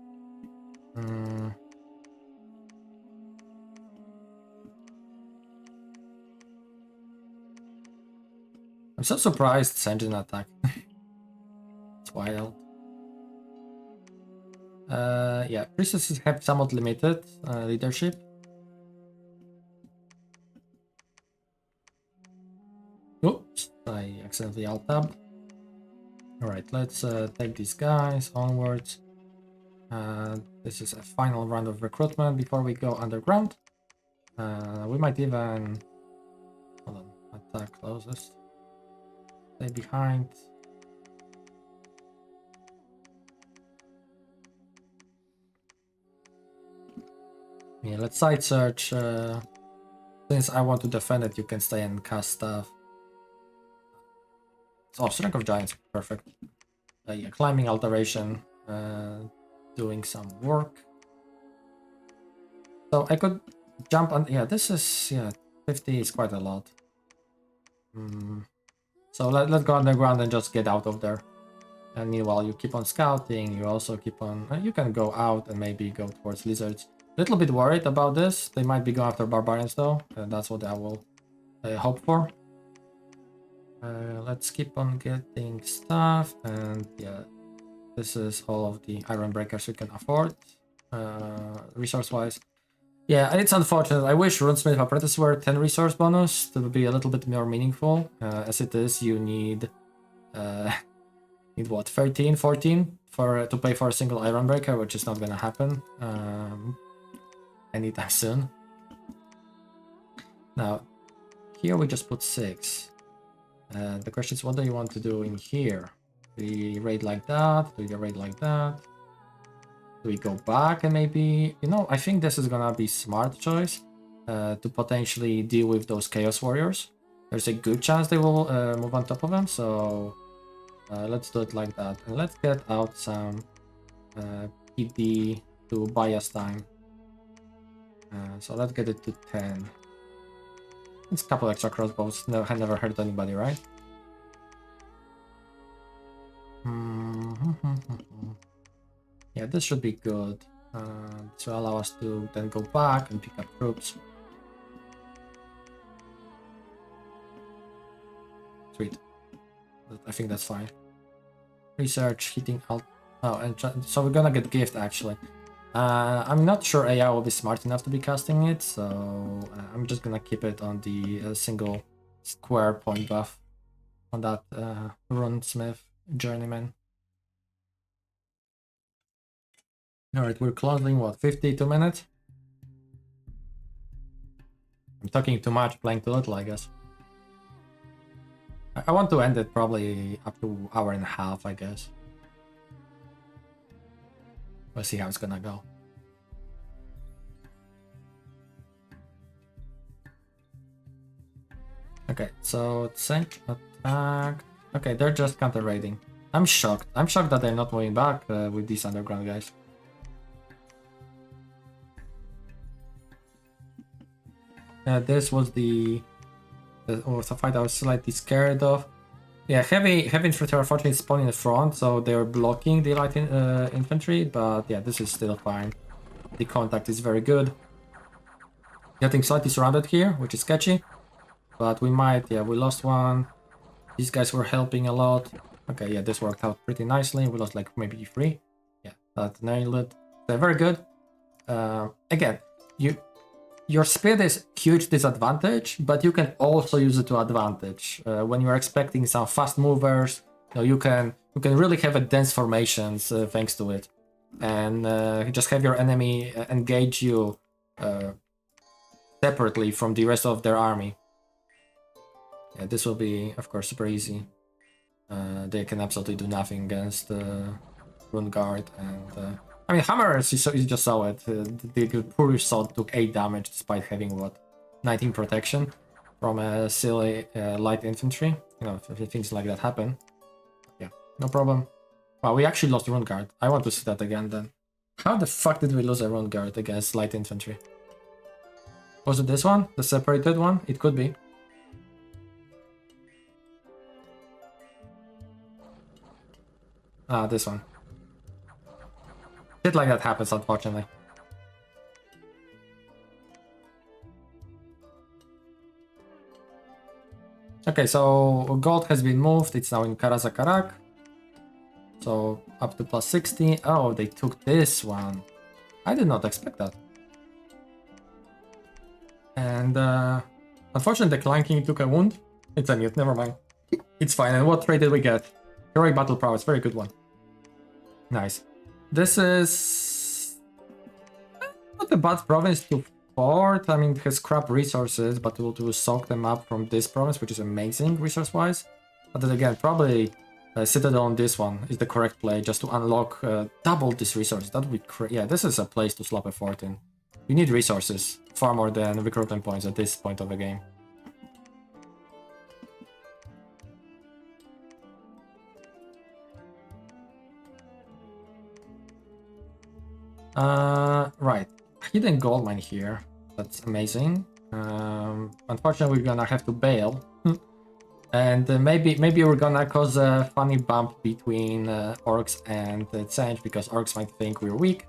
I'm so surprised Tzeentch didn't attack. It's wild. Yeah, priestesses have somewhat limited leadership. Oops, I accidentally alt-tabbed. Alright, let's take these guys onwards. This is a final round of recruitment before we go underground. We might even... Hold on, attack closest. Stay behind. Yeah, let's side search. Since I want to defend it, you can stay and cast stuff. Oh, Strength of Giants, perfect. Yeah, climbing alteration, doing some work. So I could jump on. Yeah, this is 50 is quite a lot. So let's go underground and just get out of there. And meanwhile, you keep on scouting. You also keep on. You can go out and maybe go towards lizards. Little bit worried about this. They might be going after barbarians though, and that's what I will hope for. Let's keep on getting stuff, and yeah, this is all of the iron breakers we can afford, resource-wise. Yeah, it's unfortunate. I wish Runesmith Apprentice were 10 resource bonus to be a little bit more meaningful. As it is, you need what, 13, 14 for to pay for a single iron breaker, which is not gonna happen anytime soon. Now, here we just put 6. The question is, what do you want to do in here? Do you raid like that? Do you raid like that? Do we go back and maybe... You know, I think this is gonna be smart choice to potentially deal with those Chaos Warriors. There's a good chance they will move on top of them, so let's do it like that. And let's get out some PD to buy us time. So let's get it to 10. It's a couple extra crossbows. No, I never hurt anybody, right? Yeah, this should be good. To allow us to then go back and pick up troops. Sweet. I think that's fine. Research, hitting alt. Oh, and so we're gonna get gift actually. I'm not sure AI will be smart enough to be casting it, so I'm just gonna keep it on the single square point buff on that Runesmith Journeyman. Alright, we're closing, what, 52 minutes? I'm talking too much, playing too little, I guess. I want to end it probably up to hour and a half, I guess. We'll see how it's gonna go. Okay, so Tzeentch attack. Okay, they're just counter raiding. I'm shocked. I'm shocked that they're not moving back with these underground guys. This was the fight I was slightly scared of. Yeah, heavy infantry unfortunately spawned in the front, so they're blocking the light infantry, but yeah, this is still fine. The contact is very good. Getting slightly surrounded here, which is sketchy, but we might, yeah, we lost one. These guys were helping a lot. Okay, yeah, this worked out pretty nicely. We lost like maybe 3. Yeah, that nailed it. They're very good. Again, your speed is huge disadvantage, but you can also use it to advantage. When you're expecting some fast movers, you can really have a dense formations thanks to it, and just have your enemy engage you separately from the rest of their army. Yeah, this will be, of course, super easy. They can absolutely do nothing against Rune Guard, and I mean, Hammer, you just saw it. The poor sword took 8 damage despite having, what, 19 protection from a silly light infantry. You know, if things like that happen. Yeah, no problem. Wow, we actually lost Rune Guard. I want to see that again then. How the fuck did we lose a Rune Guard against light infantry? Was it this one? The separated one? It could be. Ah, this one. Shit like that happens, unfortunately. Okay, so gold has been moved. It's now in Karaz-a-Karak. So up to plus 60. Oh, they took this one. I did not expect that. And unfortunately, the Clan King took a wound. It's a mute, never mind. It's fine. And what trade did we get? Heroic Battle Prowess, very good one. Nice. This is not a bad province to fort. I mean, it has crap resources, but we'll to soak them up from this province, which is amazing resource-wise. But then again, probably Citadel on this one is the correct play, just to unlock double this resource. That would be yeah, this is a place to slap a fort in. You need resources, far more than recruitment points at this point of the game. Right. Hidden gold mine here. That's amazing. Unfortunately, we're gonna have to bail. And maybe we're gonna cause a funny bump between orcs and Tzeentch, because orcs might think we're weak.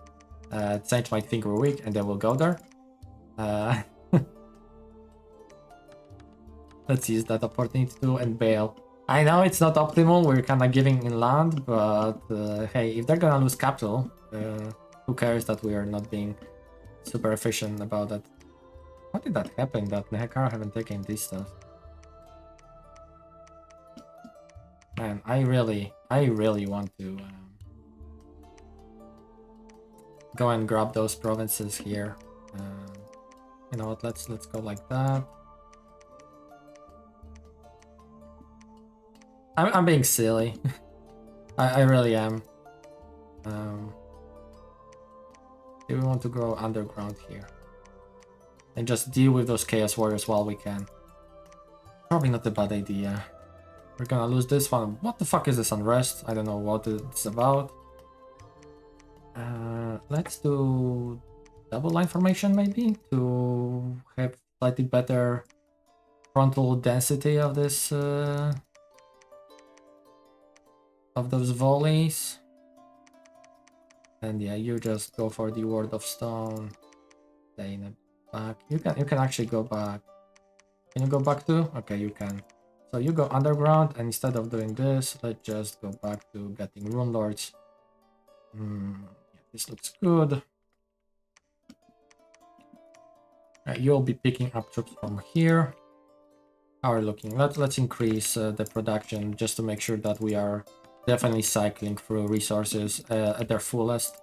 Tzeentch might think we're weak, and they will go there. Let's use that opportunity to and bail. I know it's not optimal, we're kind of giving in land, but hey, if they're gonna lose capital, who cares that we are not being super efficient about that? How did that happen, that Nehekara haven't taken this stuff? Man, I really want to go and grab those provinces here. You know what, let's go like that. I'm being silly. I really am. Do we want to go underground here? And just deal with those Chaos Warriors while we can. Probably not a bad idea. We're gonna lose this one. What the fuck is this unrest? I don't know what it's about. Let's do double line formation maybe to have slightly better frontal density of this of those volleys. And yeah, you just go for the Ward of Stone. Stay in the back. You can actually go back. Can you go back too? Okay, you can. So you go underground, and instead of doing this, let's just go back to getting Rune Lords. Yeah, this looks good. You'll be picking up troops from here. How are we looking? Let's increase the production just to make sure that we are definitely cycling through resources at their fullest.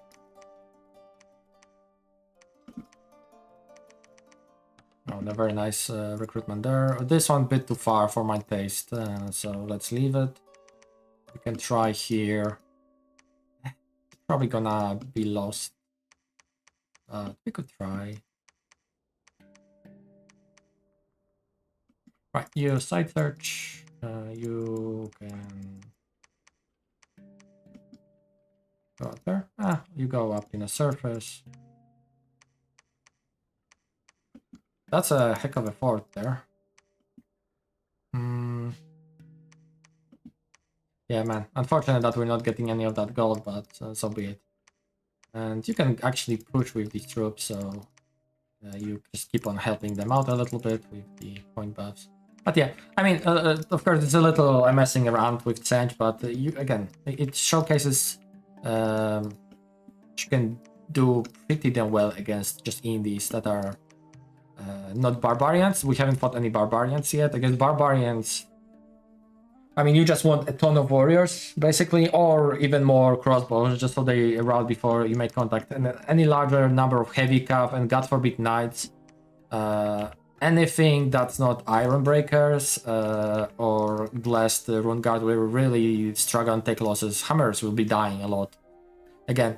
Oh, a very nice recruitment there. This one a bit too far for my taste, so let's leave it. We can try here. It's probably gonna be lost. We could try. Right, you side search. You can go out there. You go up in a surface. That's a heck of a fort there. Yeah, man. Unfortunate that we're not getting any of that gold, but so be it. And you can actually push with these troops, so you just keep on helping them out a little bit with the point buffs. But yeah, I mean, of course, it's a little messing around with Tzeentch, but again, it showcases you can do pretty damn well against just indies that are not barbarians. We haven't fought any barbarians yet. Against barbarians, I mean, you just want a ton of warriors, basically, or even more crossbows, just so they erupt before you make contact. And any larger number of heavy cav and, God forbid, knights. Anything that's not Iron Breakers or Blessed Rune Guard will really struggle and take losses. Hammers will be dying a lot. Again,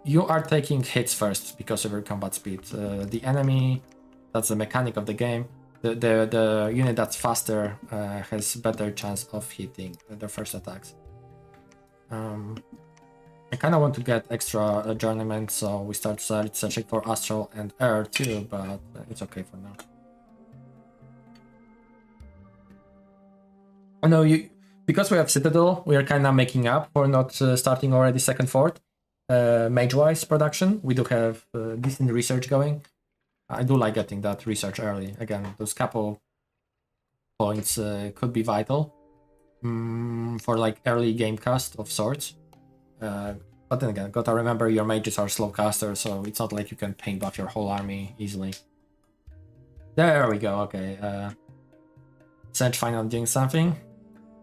you are taking hits first because of your combat speed. The enemy, that's the mechanic of the game. The unit that's faster has better chance of hitting their first attacks. I kind of want to get extra journeyman, so we start searching for Astral and Air too, but it's okay for now. Oh no, because we have Citadel, we are kind of making up for not starting already second fort. Mage-wise production, we do have decent research going. I do like getting that research early. Again, those couple points could be vital for like early game cast of sorts. But then again, gotta remember your mages are slow casters, so it's not like you can paint buff your whole army easily. There we go, okay. Tzeentch finally doing something.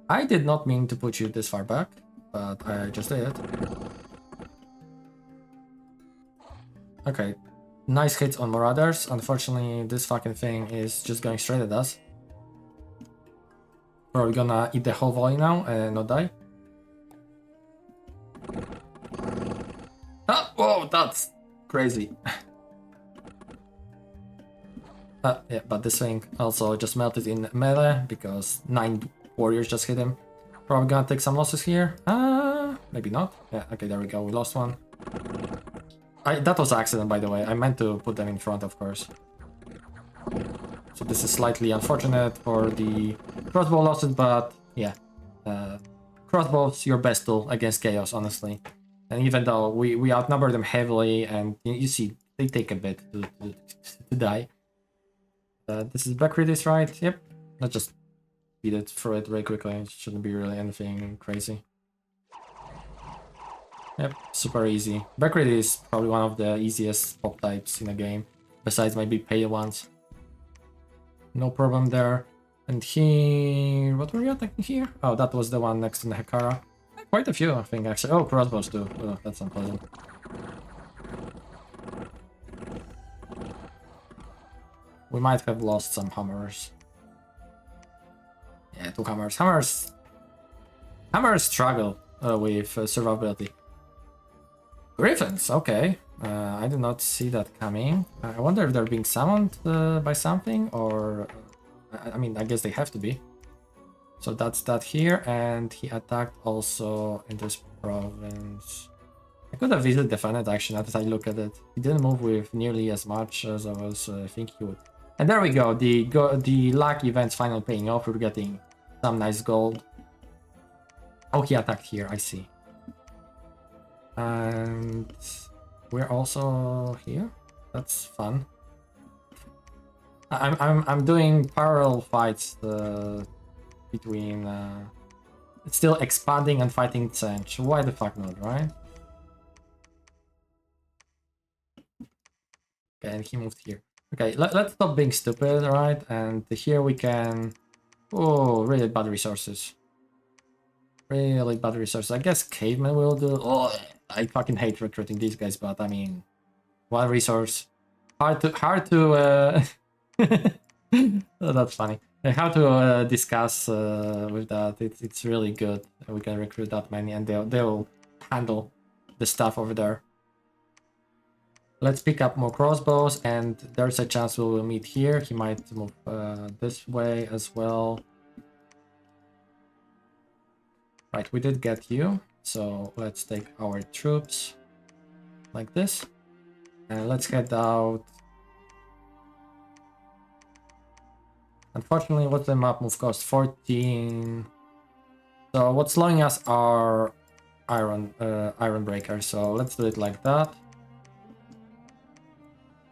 I did not mean to put you this far back, but I just did. Okay, nice hits on Marauders. Unfortunately, this fucking thing is just going straight at us. Probably gonna eat the whole volley now and not die. Ah, whoa, that's crazy. Yeah, but this thing also just melted in melee because 9 warriors just hit him. Probably gonna take some losses here. Maybe not. Yeah, okay, there we go. We lost one. That was accident, by the way. I meant to put them in front, of course. So this is slightly unfortunate for the crossbow losses, but yeah. Crossbow's your best tool against chaos, honestly. And even though we outnumber them heavily, and you see, they take a bit to die. This is back release, right? Yep. Let's just beat it through it very quickly. It shouldn't be really anything crazy. Yep, super easy. Back release is probably one of the easiest pop types in the game, besides maybe pale ones. No problem there. And here, what were you attacking here? Oh, that was the one next to the Hekara. Quite a few, I think, actually. Oh, crossbows too. Oh, that's unpleasant. We might have lost some hammers. Yeah, 2 hammers. Hammers struggle with survivability. Griffins, okay. I did not see that coming. I wonder if they're being summoned by something, or... I mean, I guess they have to be. So that's that here, and he attacked also in this province. I could have easily defended, actually, now that I look at it. He didn't move with nearly as much as I was thinking he would. And there we go, the luck event's finally paying off. We're getting some nice gold. Oh, he attacked here, I see. And we're also here. That's fun. I'm doing parallel fights between still expanding and fighting Tzeentch. Why the fuck not, right? Okay, and he moved here. Okay, let's stop being stupid, right? And here we can... Oh, really bad resources. Really bad resources. I guess cavemen will do... Oh, I fucking hate recruiting these guys, but I mean... One resource. Hard to oh, that's funny. How to discuss with that. It's really good. We can recruit that many, and they'll handle the stuff over there. Let's pick up more crossbows, and there's a chance we will meet here. He might move this way as well. Right, we did get you, so let's take our troops like this, and let's head out. Unfortunately, what's the map move cost? 14. So what's slowing us are iron breakers. So let's do it like that.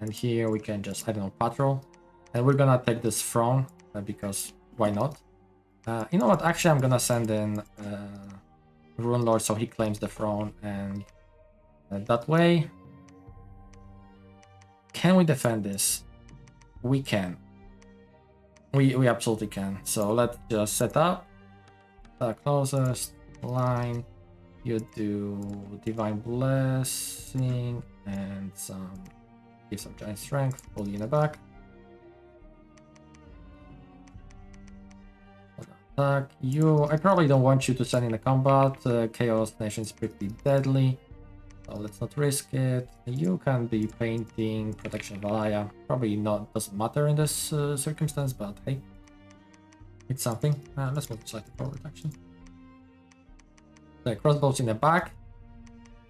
And here we can just, I don't know, patrol. And we're gonna take this throne because why not? You know what? Actually, I'm gonna send in Rune Lord so he claims the throne, and that way. Can we defend this? We can. We absolutely can. So let's just set up the closest line. You do Divine Blessing and some Gifts of Giant Strength. Pull you in the back. Attack you. I probably don't want you to send in the combat. Chaos Nation is pretty deadly. So let's not risk it. You can be painting Protection of Valaya. Probably not, doesn't matter in this circumstance, but hey, it's something. Let's move slightly forward actually. The crossbows in the back.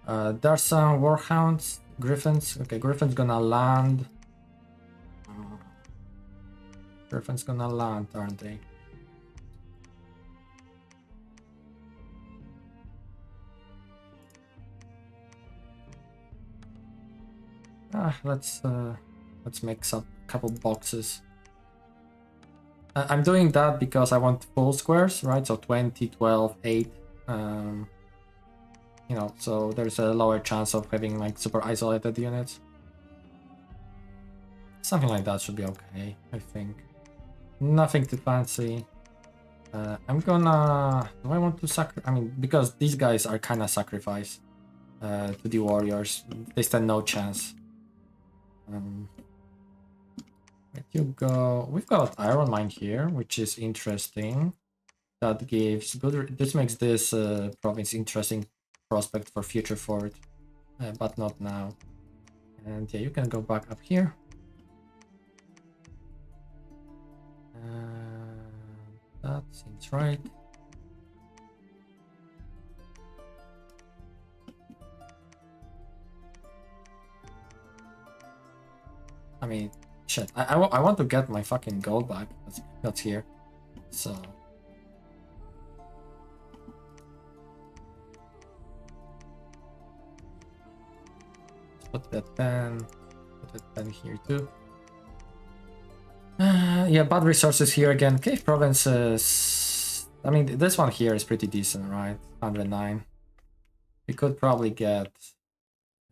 There's some warhounds, griffins. Okay, griffin's gonna land. Griffin's gonna land, aren't they? Let's make some couple boxes. I'm doing that because I want full squares, right? So 20, 12, 8. You know, so there's a lower chance of having like super isolated units. Something like that should be okay, I think. Nothing too fancy. I'm gonna... Do I want to sacrifice? I mean, because these guys are kind of sacrificed to the warriors. They stand no chance. Where you go? We've got iron mine here, which is interesting. That gives good. This makes this province interesting prospect for future fort, but not now. And yeah, you can go back up here. That seems right. I mean, shit. I want to get my fucking gold back. That's here. So. Let's put that pen. Put that pen here too. Yeah, bad resources here again. Cave provinces. I mean, this one here is pretty decent, right? 109. We could probably get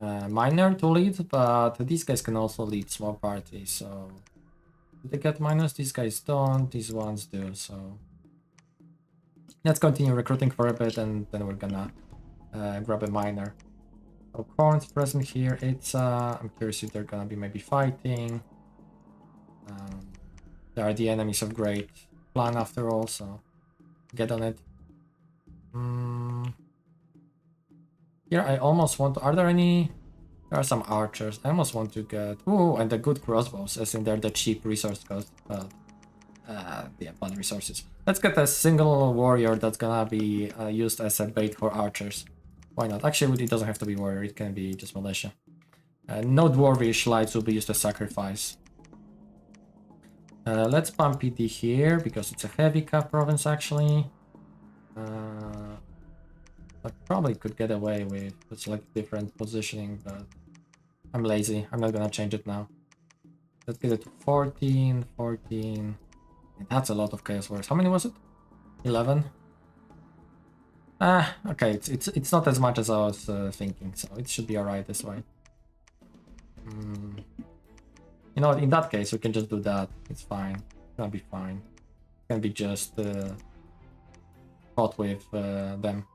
miner to lead, but these guys can also lead small parties, so they get miners. These guys don't, these ones do, so let's continue recruiting for a bit and then we're gonna grab a miner. So Corn's present here. It's I'm curious if they're gonna be maybe fighting. They are the enemies of great plan after all, so get on it. Here I almost want to, are there any? There are some archers. I almost want to get, ooh, and the good crossbows, as in they're the cheap resource cost, but yeah, bad resources. Let's get a single warrior that's gonna be used as a bait for archers. Why not? Actually, it doesn't have to be warrior, it can be just militia. No dwarvish lights will be used as sacrifice. Let's pump PD here, because it's a heavy cap province, actually. I probably could get away with it's like different positioning, but I'm lazy. I'm not gonna change it now. Let's get it to 14, 14. And that's a lot of chaos warriors. How many was it? 11? Okay, it's not as much as I was thinking, so it should be alright this way. You know, in that case, we can just do that. It's fine. It's gonna be fine. It's gonna be just fought with them.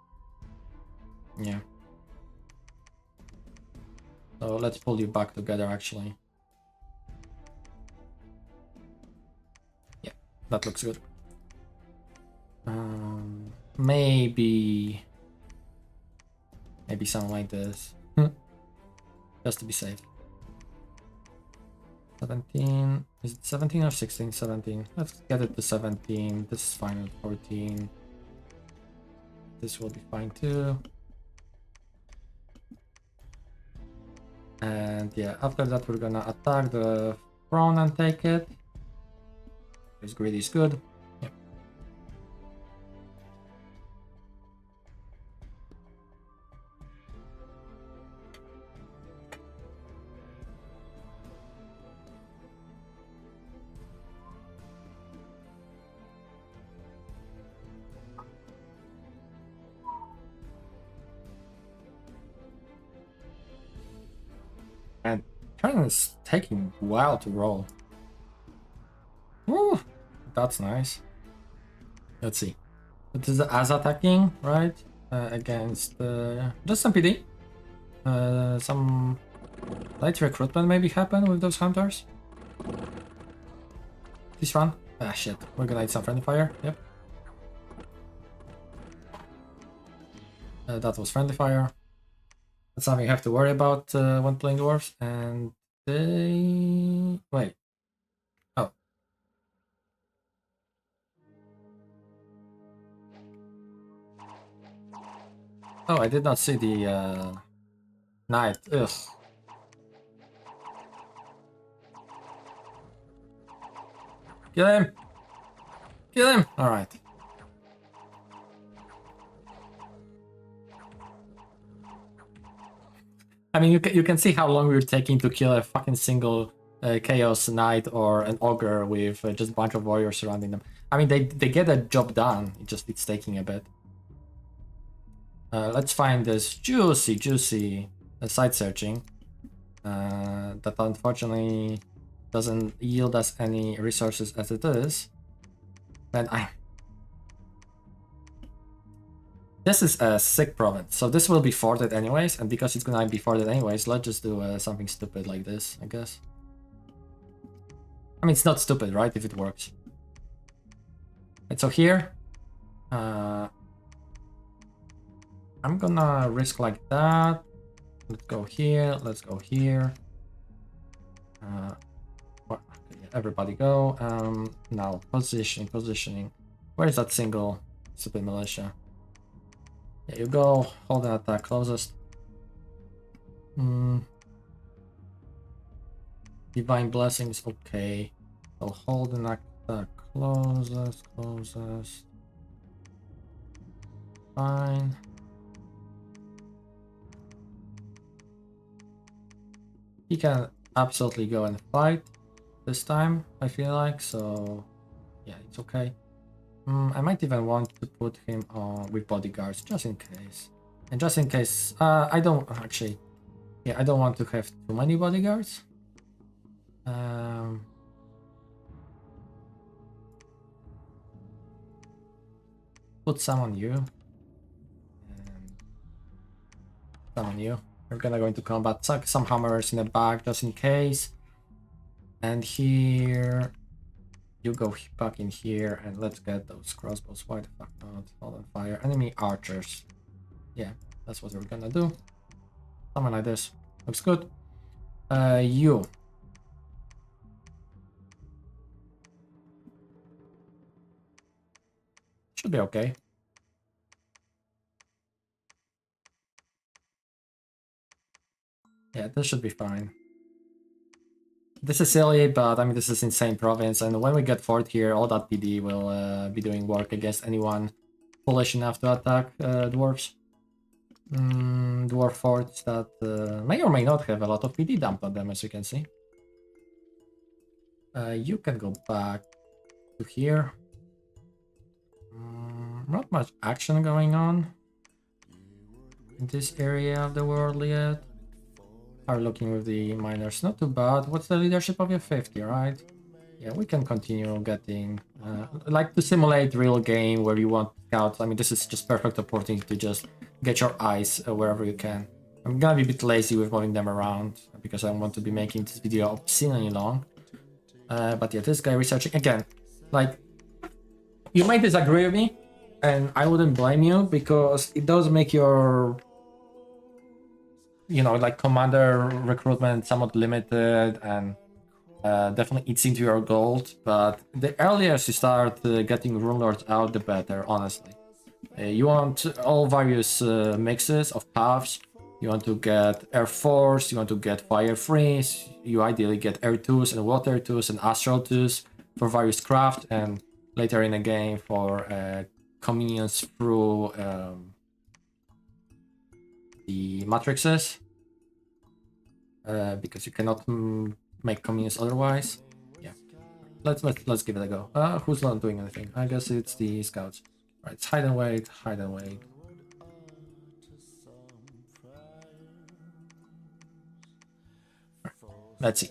Yeah. So let's pull you back together, actually. Yeah, that looks good. Maybe something like this. Just to be safe. 17. Is it 17 or 16? 17. Let's get it to 17. This is fine with 14. This will be fine too. And yeah, after that we're gonna attack the throne and take it. This greedy is good. Yep. And turn is taking a while to roll. Woo, that's nice. Let's see. It is as attacking, right? Against just some PD. Some light recruitment maybe happen with those hunters. This run. Ah shit. We're gonna need some friendly fire. Yep. That was friendly fire. That's something you have to worry about when playing dwarves. And they wait. Oh. Oh, I did not see the knight. Ugh. Kill him! Kill him! Alright. I mean, you can see how long we're taking to kill a fucking single Chaos Knight or an Ogre with just a bunch of warriors surrounding them. I mean, they get a job done, it's taking a bit. Let's find this juicy site searching that unfortunately doesn't yield us any resources as it is. And this is a sick province, so this will be forted anyways, and because it's gonna be forted anyways, let's just do something stupid like this, I guess. I mean, it's not stupid, right, if it works. Right, so here, I'm gonna risk like that. Let's go here, let's go here. What? Okay, yeah. Everybody go. Now positioning. Where is that single stupid militia? Yeah, you go. Hold an attack closest. Divine blessings, okay. So hold an attack closest. Fine. He can absolutely go and fight this time, I feel like, so yeah, it's okay. I might even want to put him on with bodyguards, just in case. And just in case, I don't actually, yeah, I don't want to have too many bodyguards. Put some on you. And some on you. We're gonna go into combat. Suck some hammers in the back just in case. And here you go back in here and let's get those crossbows. Why the fuck not? Hold on fire. Enemy archers. Yeah, that's what we're gonna do. Something like this. Looks good. You. Should be okay. Yeah, this should be fine. This is silly, but I mean, this is insane province, and when we get fort here, all that PD will be doing work against anyone foolish enough to attack dwarves. Dwarf forts that may or may not have a lot of PD dumped on them, as you can see. You can go back to here. Not much action going on in this area of the world yet. Are looking with the miners, not too bad. What's the leadership of your 50, right? Yeah, we can continue getting like to simulate real game where you want scouts. I mean, this is just perfect opportunity to just get your eyes wherever you can. I'm gonna be a bit lazy with moving them around because I want to be making this video obscenely long. But yeah, this guy researching again, like, you might disagree with me, and I wouldn't blame you because it does make your, you know, like commander recruitment somewhat limited and definitely eats into your gold. But the earlier you start getting rune lords out, the better, honestly. You want all various mixes of paths. You want to get air force, you want to get fire freeze, you ideally get air 2s and water 2s and astral 2s for various craft, and later in the game for communions through the matrices, because you cannot make communions otherwise. Yeah, let's give it a go. Who's not doing anything? I guess it's the scouts. Right, it's hide and wait, hide and wait. Right, let's see.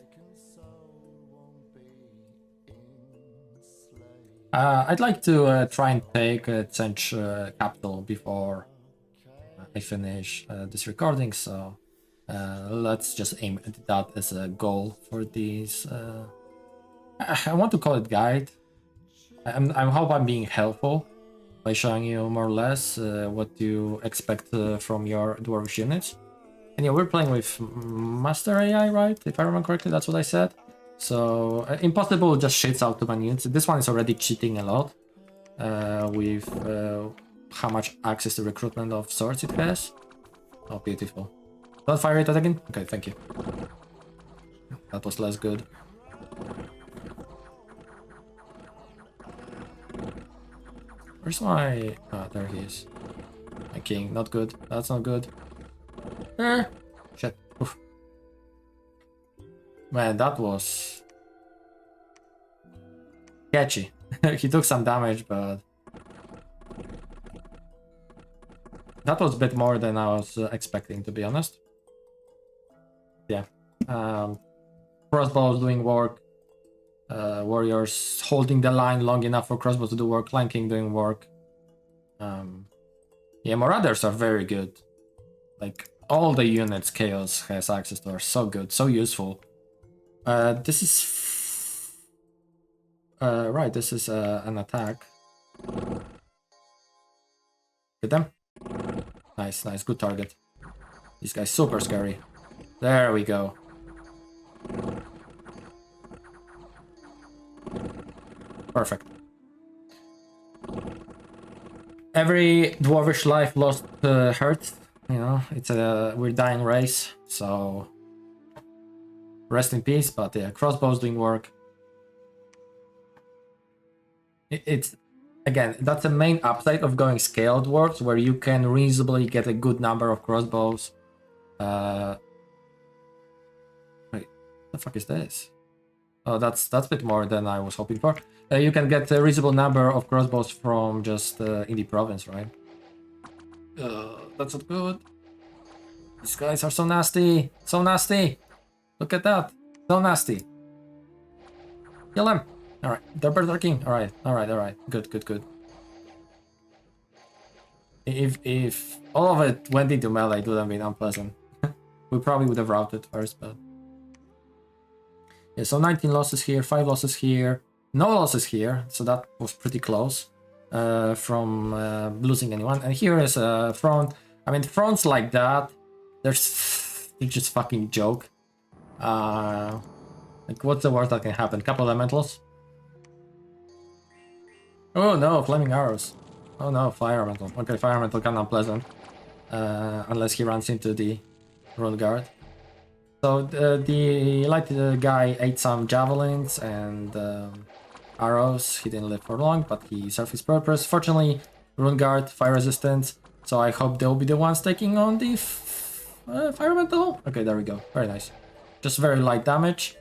I'd like to try and take Tzeentch capital before I finish this recording, so let's just aim at that as a goal for these. I want to call it guide. I hope I'm being helpful by showing you more or less what you expect from your dwarvish units. And yeah, we're playing with Master AI, right? If I remember correctly, that's what I said. So Impossible just shits out too many units. This one is already cheating a lot with how much access to recruitment of swords it has. Oh, beautiful. Don't fire it again? Okay, thank you. That was less good. Where's my... Ah, there he is. My king, not good. That's not good. Shit. Oof. Man, that was... catchy. He took some damage, but... that was a bit more than I was expecting, to be honest. Yeah. Crossbows doing work. Warriors holding the line long enough for crossbows to do work. Flanking doing work. Yeah, Marauders are very good. Like, all the units Chaos has access to are so good, so useful. This is... right, this is an attack. Hit them. Nice, nice, good target. This guy's super scary. There we go. perfect. Every dwarvish life lost hurts. You know, it's a we're dying race, so rest in peace. But yeah, crossbows doing work. It's again, that's the main upside of going scale dwarves, where you can reasonably get a good number of crossbows. Wait, the fuck is this? Oh, that's a bit more than I was hoping for. You can get a reasonable number of crossbows from just indie province, right? That's not good. These guys are so nasty, so nasty. Look at that, so nasty. Kill them. All right, they're berserking. All right, all right, all right. Good, good, good. If all of it went into melee, it would have been unpleasant. We probably would have routed first, but yeah. So 19 losses here, 5 losses here, no losses here. So that was pretty close from losing anyone. And here is a front. I mean, fronts like that, they're just fucking joke. Like, what's the worst that can happen? Couple elementals. Oh no, flaming arrows. Oh no, fire elemental. Okay, fire elemental kind of unpleasant. Unless he runs into the rune guard. So the light guy ate some javelins and arrows. He didn't live for long, but he served his purpose. Fortunately, rune guard, fire resistance. So I hope they'll be the ones taking on the fire elemental. Okay, there we go. Very nice. Just very light damage.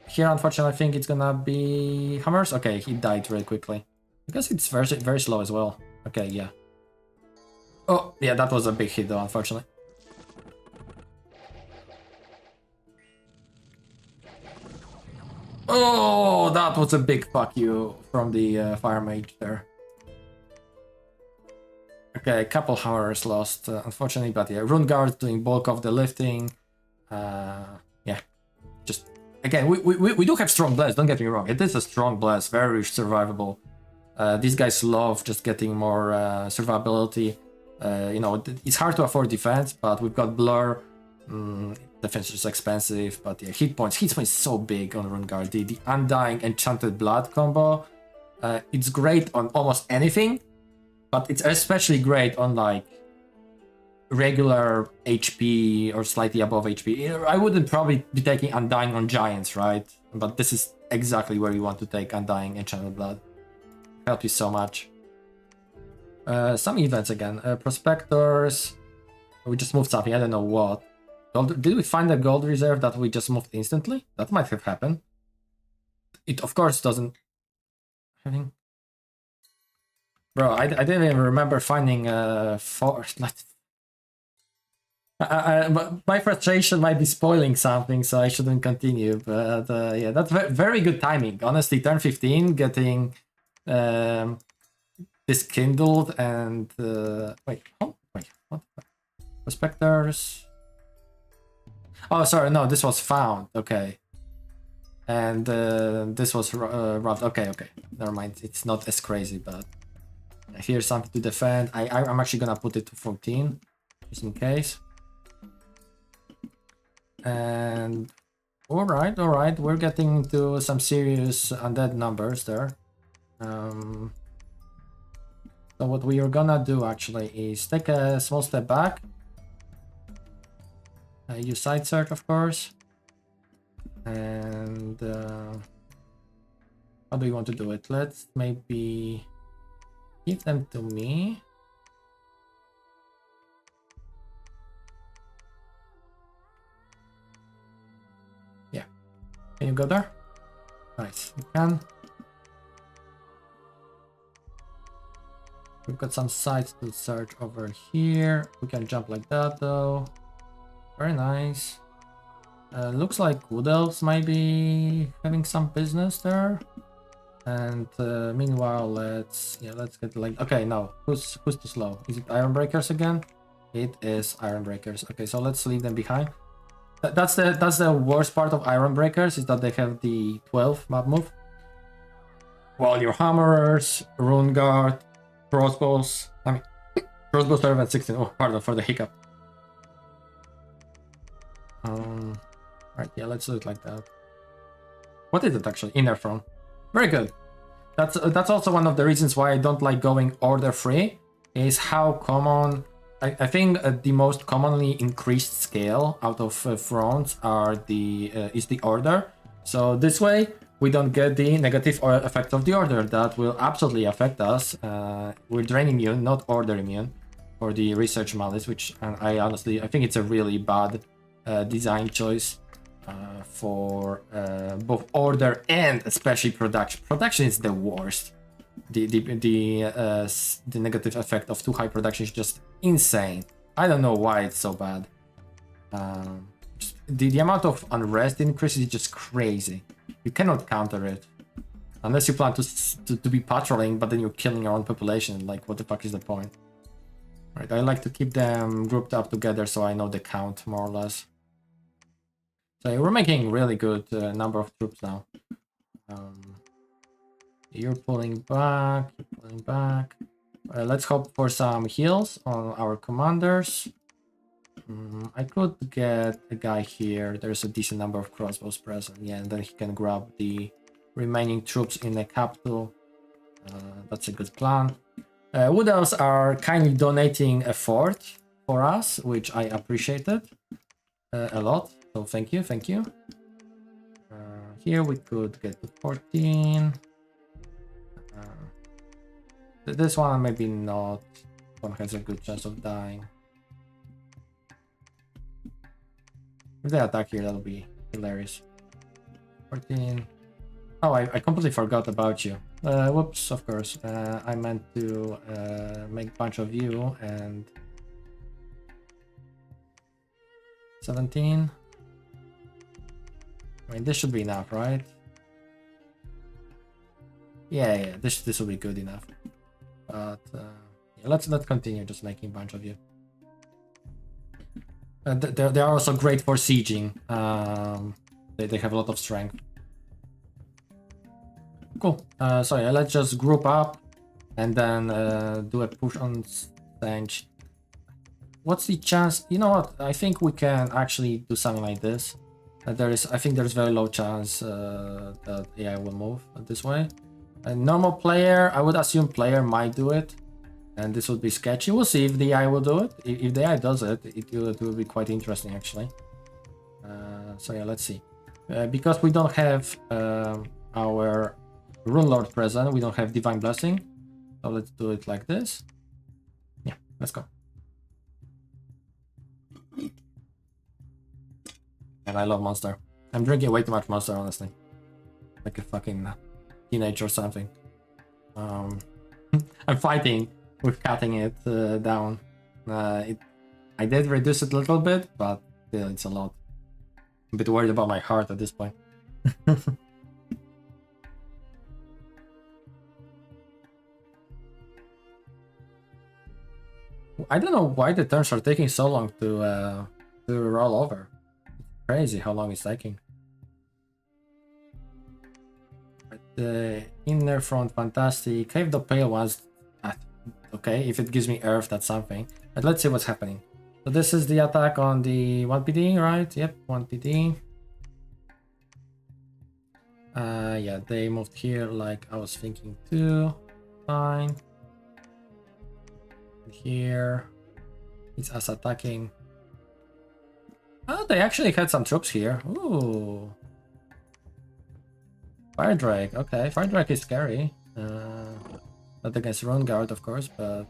Here, unfortunately, I think it's gonna be hammers. Okay, he died very quickly. I guess it's very slow as well. Okay, yeah. Oh, yeah, that was a big hit though, unfortunately. Oh, that was a big fuck you from the fire mage there. Okay, a couple hammers lost, unfortunately, but yeah, rune guard doing bulk of the lifting. Yeah, just again, we do have strong blast. Don't get me wrong, it is a strong blast, very survivable. These guys love just getting more survivability. You know, it's hard to afford defense, but we've got blur. Defense is expensive, but yeah, hit points is so big on Rune Guard. The Undying Enchanted Blood combo, it's great on almost anything, but it's especially great on like regular HP or slightly above HP. I wouldn't probably be taking Undying on Giants, right? But this is exactly where you want to take Undying Enchanted Blood. Help you so much. Some events again. Prospectors. We just moved something. I don't know what. Did we find a gold reserve that we just moved instantly? That might have happened. It of course doesn't. Bro, I didn't even remember finding my frustration might be spoiling something, so I shouldn't continue. But yeah, that's very good timing. Honestly, turn 15, getting this kindled and wait, what? Prospectors. Oh, sorry, no, this was found. Okay, and this was robbed. Okay, never mind. It's not as crazy, but here's something to defend. I'm actually gonna put it to 14, just in case. And all right, we're getting into some serious undead numbers there. So what we are gonna do actually is take a small step back. Use side search, of course. And how do you want to do it? Let's maybe give them to me. Yeah. Can you go there? Nice. You can. We've got some sites to search over here. We can jump like that though. Very nice. Looks like Wood Elves might be having some business there. And meanwhile, let's get like, okay, no, who's too slow? Is it Ironbreakers again? It is Ironbreakers. Okay, so let's leave them behind. That's the worst part of Ironbreakers, is that they have the 12 map move. While your hammerers, rune guard, crossbows. I mean, crossbows are at 16. Oh, pardon for the hiccup. Right, yeah, let's do it like that. What is it actually? Inner front. Very good. That's also one of the reasons why I don't like going order free, is how common. I think the most commonly increased scale out of fronts are is the order. So this way we don't get the negative effect of the order that will absolutely affect us. We're drain immune, not order immune, for the research malice, which I honestly I think it's a really bad design choice for both order and especially production. Production is the worst. The negative effect of too high production is just insane. I don't know why it's so bad. The amount of unrest increases is just crazy. You cannot counter it unless you plan to be patrolling, but then you're killing your own population. Like, what the fuck is the point? Right, I like to keep them grouped up together so I know the count more or less. So we're making really good number of troops now. You're pulling back, you're pulling back. Let's hope for some heals on our commanders. I could get a guy here. There's a decent number of crossbows present. Yeah, and then he can grab the remaining troops in a capsule. That's a good plan. Wood Elves are kindly donating a fort for us, which I appreciated a lot. So thank you, thank you. Here we could get to 14. This one maybe not. One has a good chance of dying. If they attack here, that'll be hilarious. 14. Oh, I completely forgot about you. Whoops, of course. I meant to make a bunch of you and 17. I mean, this should be enough, right? Yeah, this will be good enough. But yeah, let's continue just making a bunch of you. They are also great for sieging. They have a lot of strength. Cool. So yeah, let's just group up and then do a push on Tzeentch. What's the chance? You know what? I think we can actually do something like this. I think there's very low chance that AI will move this way. A normal player, I would assume player might do it, and this would be sketchy. We'll see if the AI will do it. If the AI does it, it will be quite interesting actually. So yeah, let's see. Because we don't have our Rune Lord present, we don't have Divine Blessing. So let's do it like this. Yeah, let's go. And I love Monster. I'm drinking way too much Monster, honestly. Like a fucking teenager or something. I'm fighting with cutting it down. I did reduce it a little bit, but still, it's a lot. I'm a bit worried about my heart at this point. I don't know why the turns are taking so long to roll over. It's crazy how long it's taking. The inner front, fantastic. Cave the pale ones. Okay, if it gives me earth, that's something. But let's see what's happening. So this is the attack on the 1PD, right? Yep, 1PD. Yeah, they moved here like I was thinking too. Fine. Here, it's us attacking. Oh, they actually had some troops here. Ooh. Fire Drake, okay. Fire Drake is scary. Not against Rune Guard, of course, but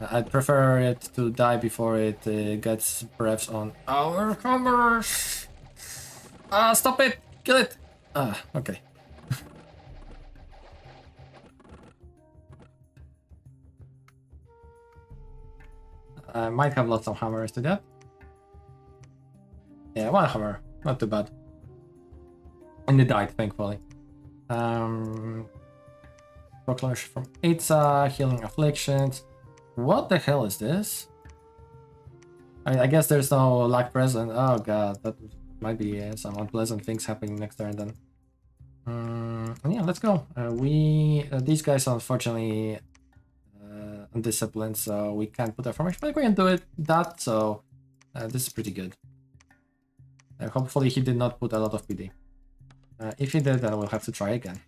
I'd prefer it to die before it gets breaths on our commerce. Stop it! Kill it! Okay. I might have lost some hammers to that. Yeah, one hammer. Not too bad. And it died, thankfully. Proclamation from Itza, healing afflictions. What the hell is this? I guess there's no luck present. Oh god, that might be some unpleasant things happening next turn then. Yeah, let's go. These guys are unfortunately undisciplined, so we can't put our formation, but we can do that, so this is pretty good. Hopefully he did not put a lot of PD. If he did, then we'll have to try again.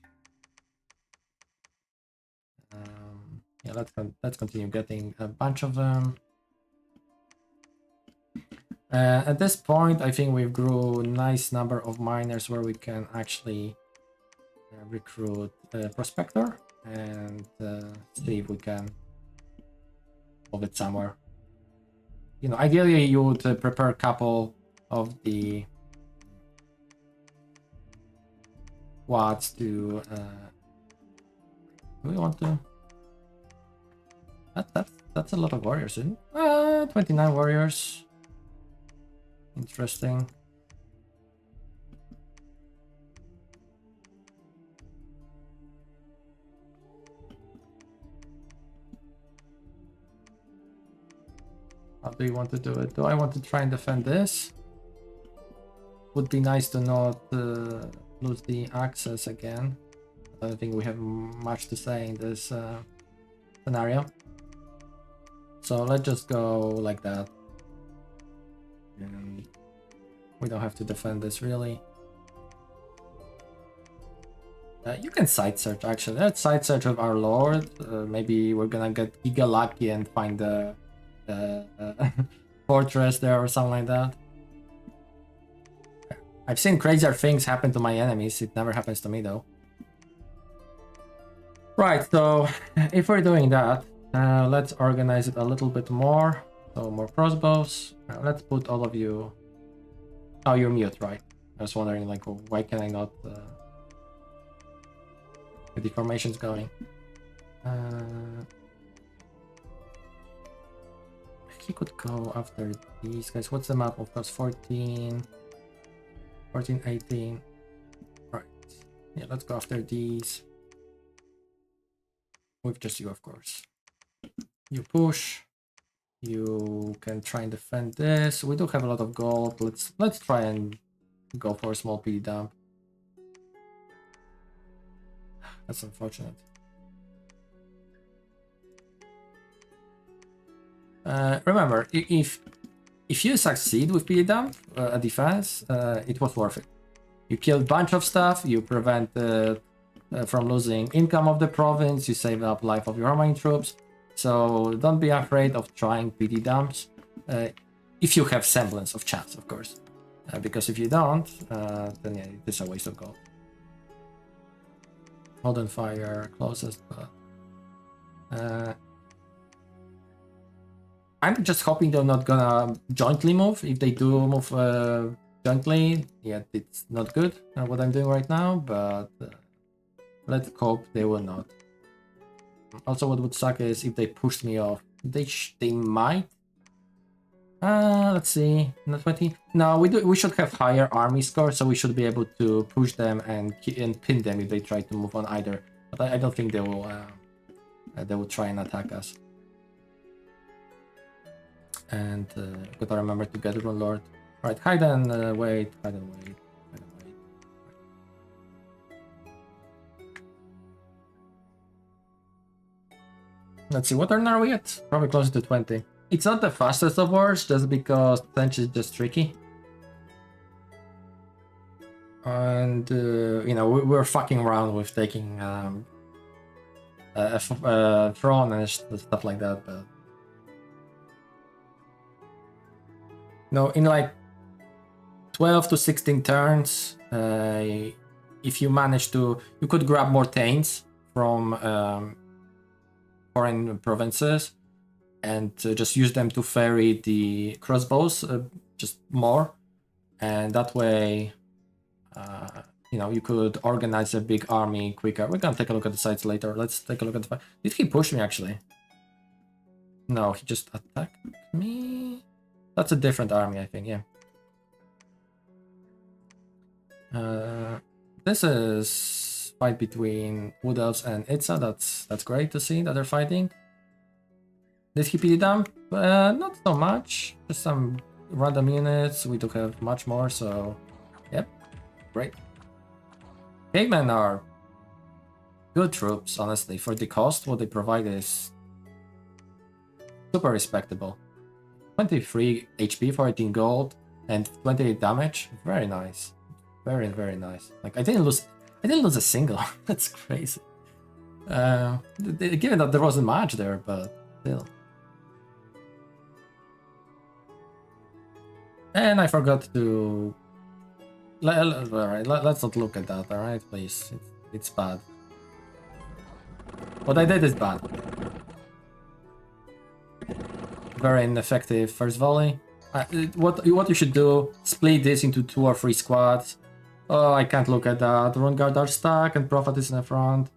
Yeah, let's continue getting a bunch of them. At this point, I think we've grew a nice number of miners where we can actually recruit a prospector and see if we can move it somewhere. You know, ideally you would prepare a couple of the watts to. Do we want to? That's a lot of warriors, isn't it? 29 warriors. Interesting. How do you want to do it? Do I want to try and defend this? Would be nice to not lose the access again. I don't think we have much to say in this scenario. So let's just go like that. And we don't have to defend this really. You can side search actually. Let's side search of our lord. Maybe we're gonna get giga lucky and find the fortress there or something like that. I've seen crazier things happen to my enemies. It never happens to me though. Right, so if we're doing that, let's organize it a little bit more. So more crossbows. Let's put all of you. Oh, you're mute, right? I was wondering, like, why can I not get the formations going? He could go after these guys. What's the map? Of course, 14, 18. Right. Yeah, let's go after these. With just you, of course. You push. You can try and defend this. We do have a lot of gold. Let's try and go for a small PD dump. That's unfortunate. Remember, if you succeed with PD dump a defense, it was worth it. You kill a bunch of stuff. You prevent from losing income of the province. You save up life of your army troops. So don't be afraid of trying PD dumps, if you have semblance of chance, of course. Because if you don't, then yeah, it's a waste of gold. Hold on fire closest, but I'm just hoping they're not gonna jointly move. If they do move jointly, yeah, it's not good what I'm doing right now, but let's hope they will not. Also, what would suck is if they pushed me off. They might. Let's see. Not 20. No, we should have higher army score, so we should be able to push them and pin them if they try to move on either. But I don't think they will. They will try and attack us. And gotta remember to get Rune Lord. Right, hide and wait. Hide and wait. Let's see, what turn are we at? Probably closer to 20. It's not the fastest of wars, just because Tzeentch is just tricky. And, you know, we're fucking around with taking a throne and stuff like that, but... No, in like 12 to 16 turns, if you manage to... You could grab more Tzeentch from... foreign provinces and just use them to ferry the crossbows just more, and that way you know, you could organize a big army quicker. We're gonna take a look at the sites later. Let's take a look at the fight. Did he push me actually? No, he just attacked me. That's a different army, I think. Yeah. This is fight between Wood Elves and Itza. That's great to see that they're fighting. Did he PD dump? Not so much. Just some random units. We do have much more, so yep, great. Cavemen are good troops, honestly. For the cost, what they provide is super respectable. 23 HP, 14 gold, and 28 damage. Very nice. Very, very nice. Like I didn't lose a single. That's crazy. Given that there wasn't much there, but still. And I forgot to... Alright, let's not look at that, alright, please. It's bad. What I did is bad. Very ineffective first volley. What you should do, split this into 2 or 3 squads. Oh, I can't look at that. Rune Guard are stuck and Prophet is in the front.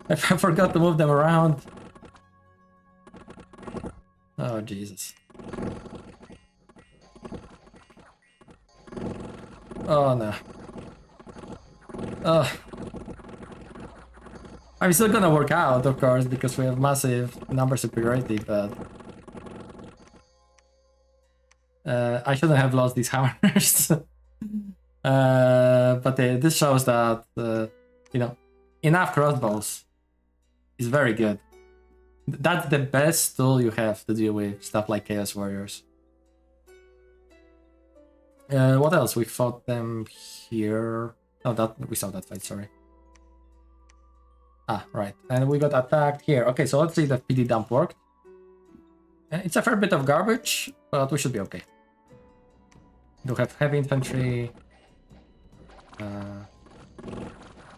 I forgot to move them around. Oh, Jesus. Oh, no. Oh. I'm still gonna work out, of course, because we have massive number superiority, but... I shouldn't have lost these hammers. But this shows that, you know, enough crossbows is very good. That's the best tool you have to deal with stuff like Chaos Warriors. What else? We fought them here. Oh, we saw that fight, sorry. Ah, right. And we got attacked here. Okay, so let's see if the PD dump worked. It's a fair bit of garbage, but we should be okay. We do have heavy infantry.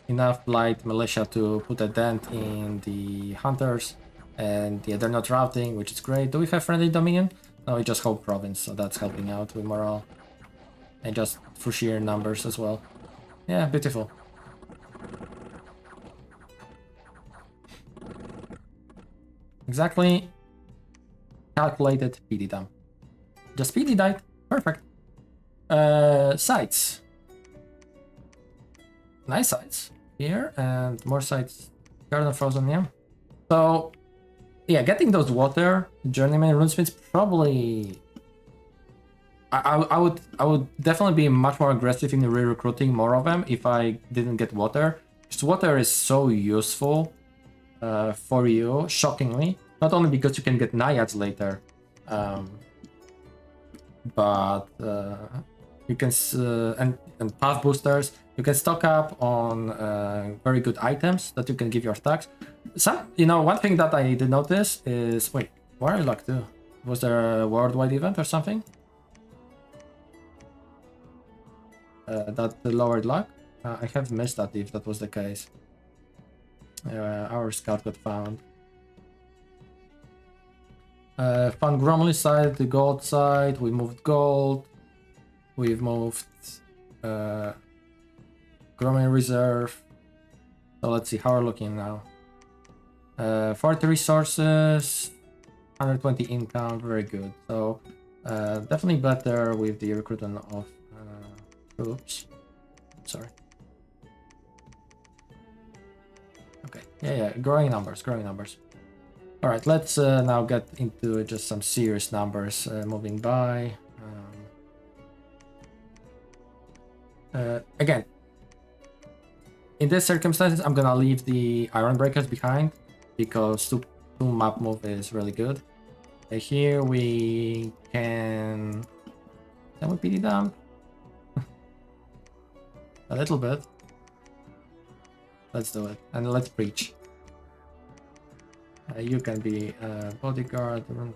Enough light militia to put a dent in the hunters. And yeah, they're not routing, which is great. Do we have friendly dominion? No, we just hold province, so that's helping out with morale. And just for sheer numbers as well. Yeah, beautiful. Exactly. Calculated PD dump. Just PD died. Perfect. Sites. Nice sites here, and more sites. Garden Frozen, yeah. So, yeah, getting those water journeyman runesmiths probably. I would definitely be much more aggressive in re-recruiting more of them if I didn't get water. Because water is so useful for you, shockingly. Not only because you can get naiads later, but you can and path boosters. You can stock up on very good items that you can give your stacks. One thing that I did notice is why are you luck 2? Was there a worldwide event or something? That lowered luck? I have missed that if that was the case. Our scout got found. Found Gromley side, the gold side. We moved gold. We've moved Gromley reserve. So let's see how we're looking now. 40 resources, 120 income, very good. So definitely better with the recruitment of oops, sorry. Okay, yeah, growing numbers. All right, let's now get into just some serious numbers moving by. Again, in these circumstances, I'm gonna leave the Iron Breakers behind because two map move is really good. Here we can we PD dump? A little bit. Let's do it, and let's preach. You can be a bodyguard. Do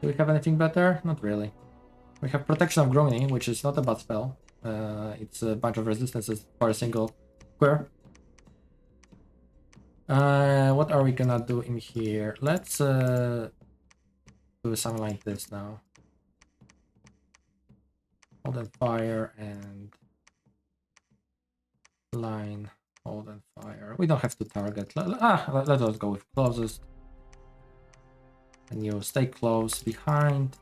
we have anything better? Not really. We have Protection of Groaning, which is not a bad spell. It's a bunch of resistances for a single square. What are we gonna do in here? Let's do something like this now. Hold and fire and line. Hold and fire. We don't have to target. Let us go with closest. And you stay close behind.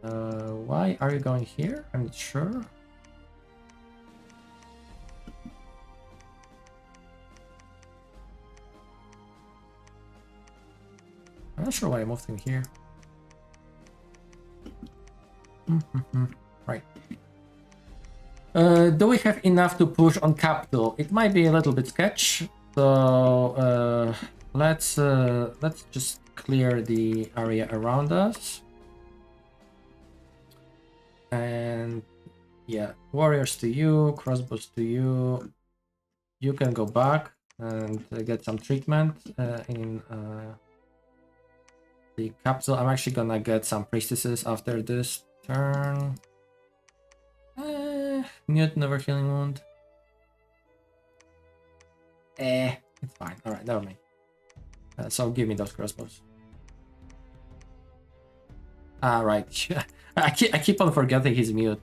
Why are you going here? I'm not sure. I'm not sure why I moved in here. Right. Do we have enough to push on capital? It might be a little bit sketch. So let's just clear the area around us. And Yeah, warriors to you, crossbows to you. You can go back and get some treatment in the capital. I'm actually gonna get some priestesses after this turn. Mute, never healing wound. It's fine. Alright, never mind. So give me those crossbows. Right. I keep on forgetting he's mute.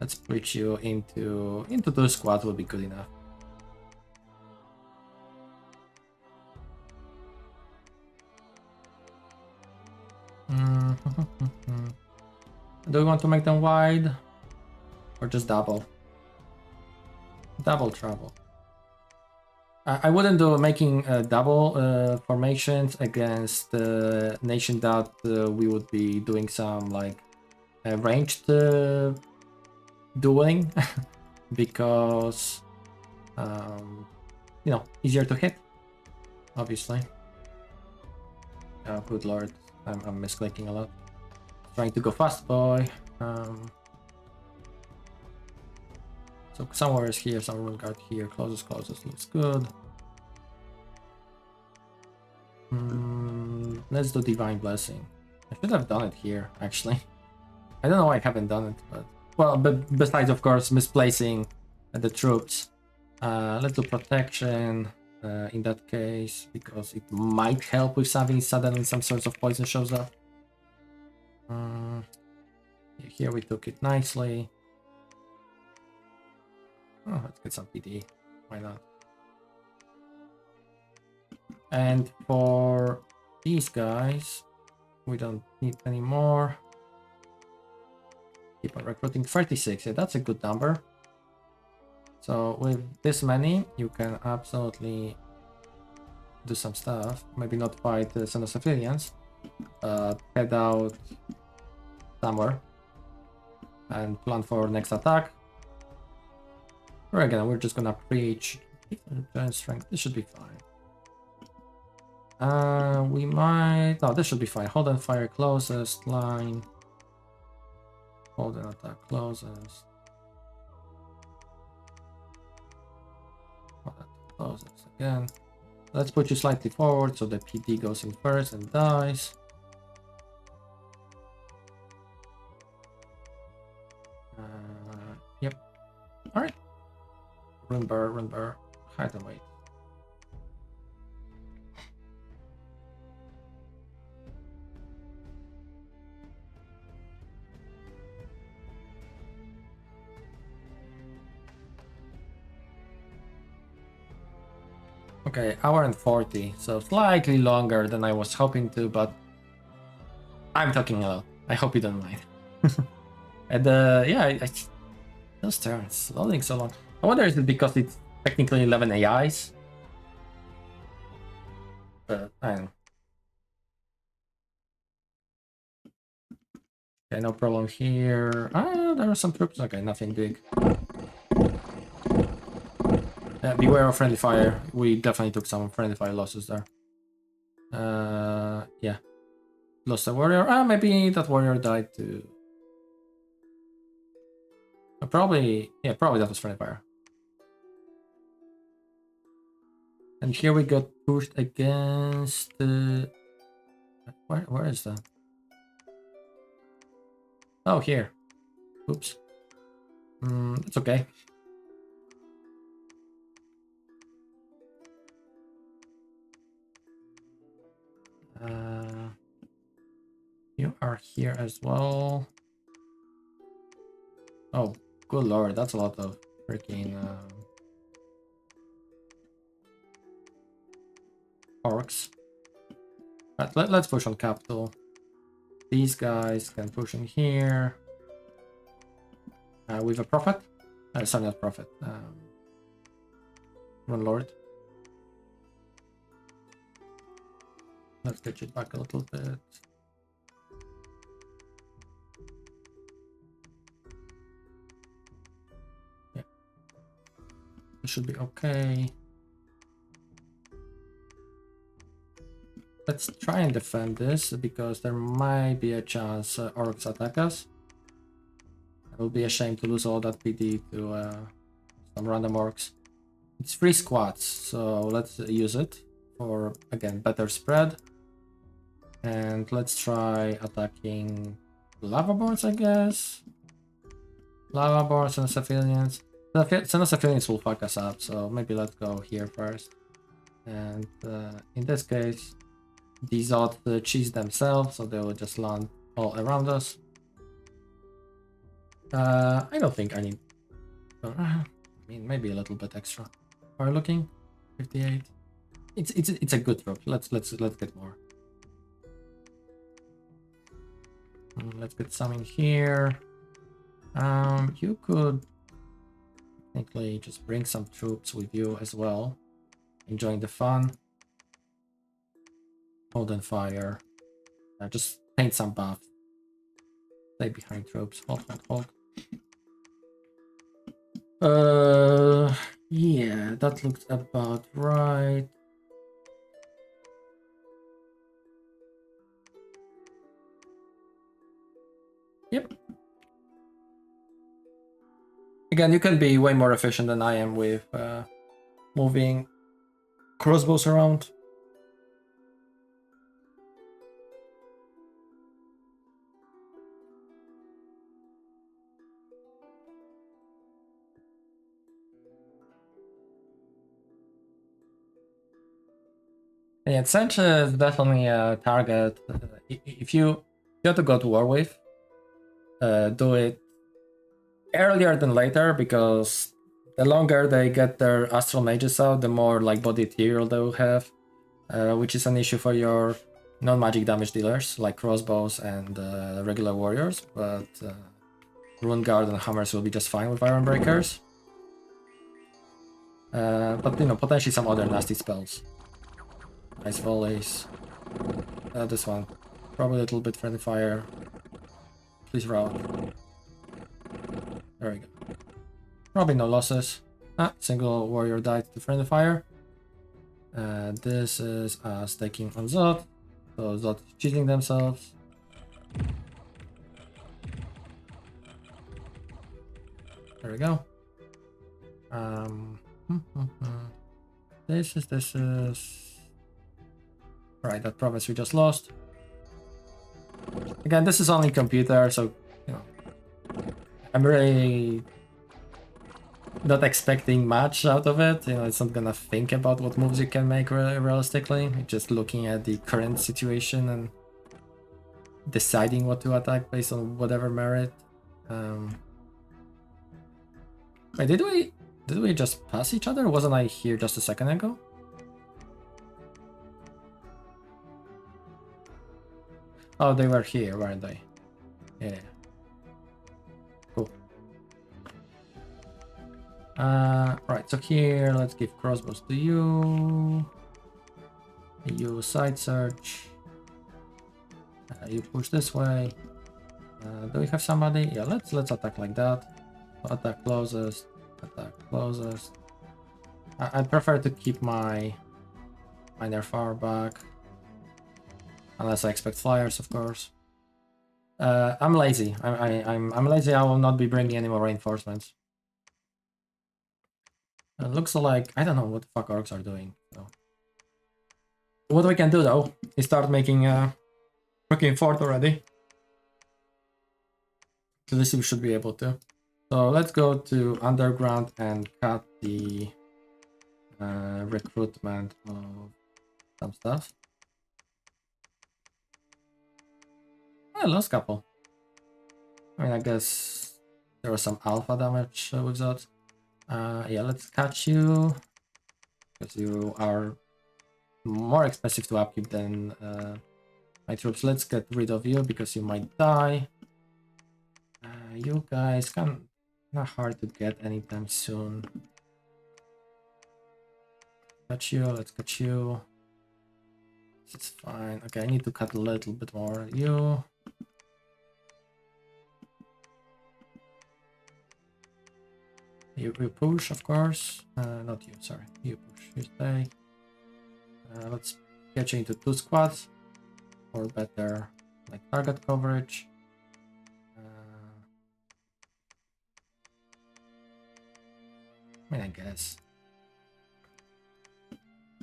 Let's put you into the squad will be good enough. Do we want to make them wide or just double? Double trouble. I wouldn't do making double formations against the nation that we would be doing some like ranged dueling because you know, easier to hit, obviously. Oh, good lord, I'm misclicking a lot. Trying to go fast, boy. So somewhere is here, some rune guard here. Closest, looks good. Let's do divine blessing. I should have done it here, actually. I don't know why I haven't done it, but well, but besides, of course, misplacing the troops. Let's do protection in that case, because it might help with something suddenly some sorts of poison shows up. Here we took it nicely. Oh, let's get some PD. Why not? And for these guys, we don't need any more. Keep on recruiting 36. Yeah, that's a good number. So with this many, you can absolutely do some stuff. Maybe not fight some of the civilians, but head out somewhere and plan for next attack. Or again, we're just gonna preach strength. This should be fine. We might. No, this should be fine. Hold on, fire closest line. Hold on, attack closest. Hold on, closest again. Let's put you slightly forward so the PD goes in first and dies. Yep. All right. Rune bear, hide and wait. Okay, hour and 40, so slightly longer than I was hoping to, but I'm talking a lot. I hope you don't mind. And yeah, those turns loading so long. I wonder is it because it's technically 11 AIs? But I don't know. Okay, no problem here. There are some troops. Okay, nothing big. Beware of friendly fire. We definitely took some friendly fire losses there. Yeah. Lost a warrior. Maybe that warrior died too. Probably that was friendly fire. And here we got pushed against where is that? Oh, here. Oops. It's okay. You are here as well. Oh, good lord, that's a lot of freaking orcs. Right, let's push on capital. These guys can push in here. With a prophet. Sorry, not prophet. Run lord. Let's get it back a little bit. Yeah. It should be okay. let's try and defend this because there might be a chance orcs attack us. It will be a shame to lose all that PD to some random orcs. It's 3 squads, so let's use it for, again, better spread. And let's try attacking lava boards, I guess. Lava boards and civilians. The civilians will fuck us up, so maybe let's go here first. And in this case, these ought to cheese themselves, so they will just land all around us. I don't think I need. I mean, maybe a little bit extra. Are looking 58. It's a good drop. Let's get more. Let's get some in here. You could technically just bring some troops with you as well. Enjoying the fun. Hold and fire. Just paint some buff. Stay behind troops. Hold. Yeah, that looks about right. Yep. Again, you can be way more efficient than I am with moving crossbows around. Yeah, Tzeentch is definitely a target. If you have to go to war with, do it earlier than later, because the longer they get their astral mages out, the more like body ethereal they will have, which is an issue for your non-magic damage dealers like crossbows and regular warriors. But rune guard and hammers will be just fine with iron breakers. But you know, potentially some other nasty spells. Nice volleys. This one. Probably a little bit friendly fire. Please route. There we go. Probably no losses. Single warrior died to friendly fire. This is us taking on Zod. So Zod is cheating themselves. There we go. This is... Right, that province we just lost. Again, this is only computer, so, you know, I'm really not expecting much out of it. You know, it's not gonna think about what moves you can make realistically. It's just looking at the current situation and deciding what to attack based on whatever merit. Wait, did we just pass each other? Wasn't I here just a second ago? Oh, they were here, weren't they? Yeah. Cool. Right, so here, let's give crossbows to you. You side search. You push this way. Do we have somebody? Yeah, let's attack like that. Attack closest. Attack closest. I prefer to keep my miner far back. Unless I expect flyers, of course. I'm lazy. I'm lazy. I will not be bringing any more reinforcements. It looks like I don't know what the fuck orcs are doing. So. What we can do though is start making fucking fort already. So this we should be able to. So let's go to underground and cut the recruitment of some stuff. I lost a couple. I mean, I guess there was some alpha damage with that. Yeah, let's catch you. Because you are more expensive to upkeep than my troops. Let's get rid of you because you might die. You guys not hard to get anytime soon. Catch you, let's catch you. It's fine. Okay, I need to cut a little bit more. You push, of course. Not you, sorry. You push, you stay. Let's get you into 2 squads for better like target coverage. I mean, I guess.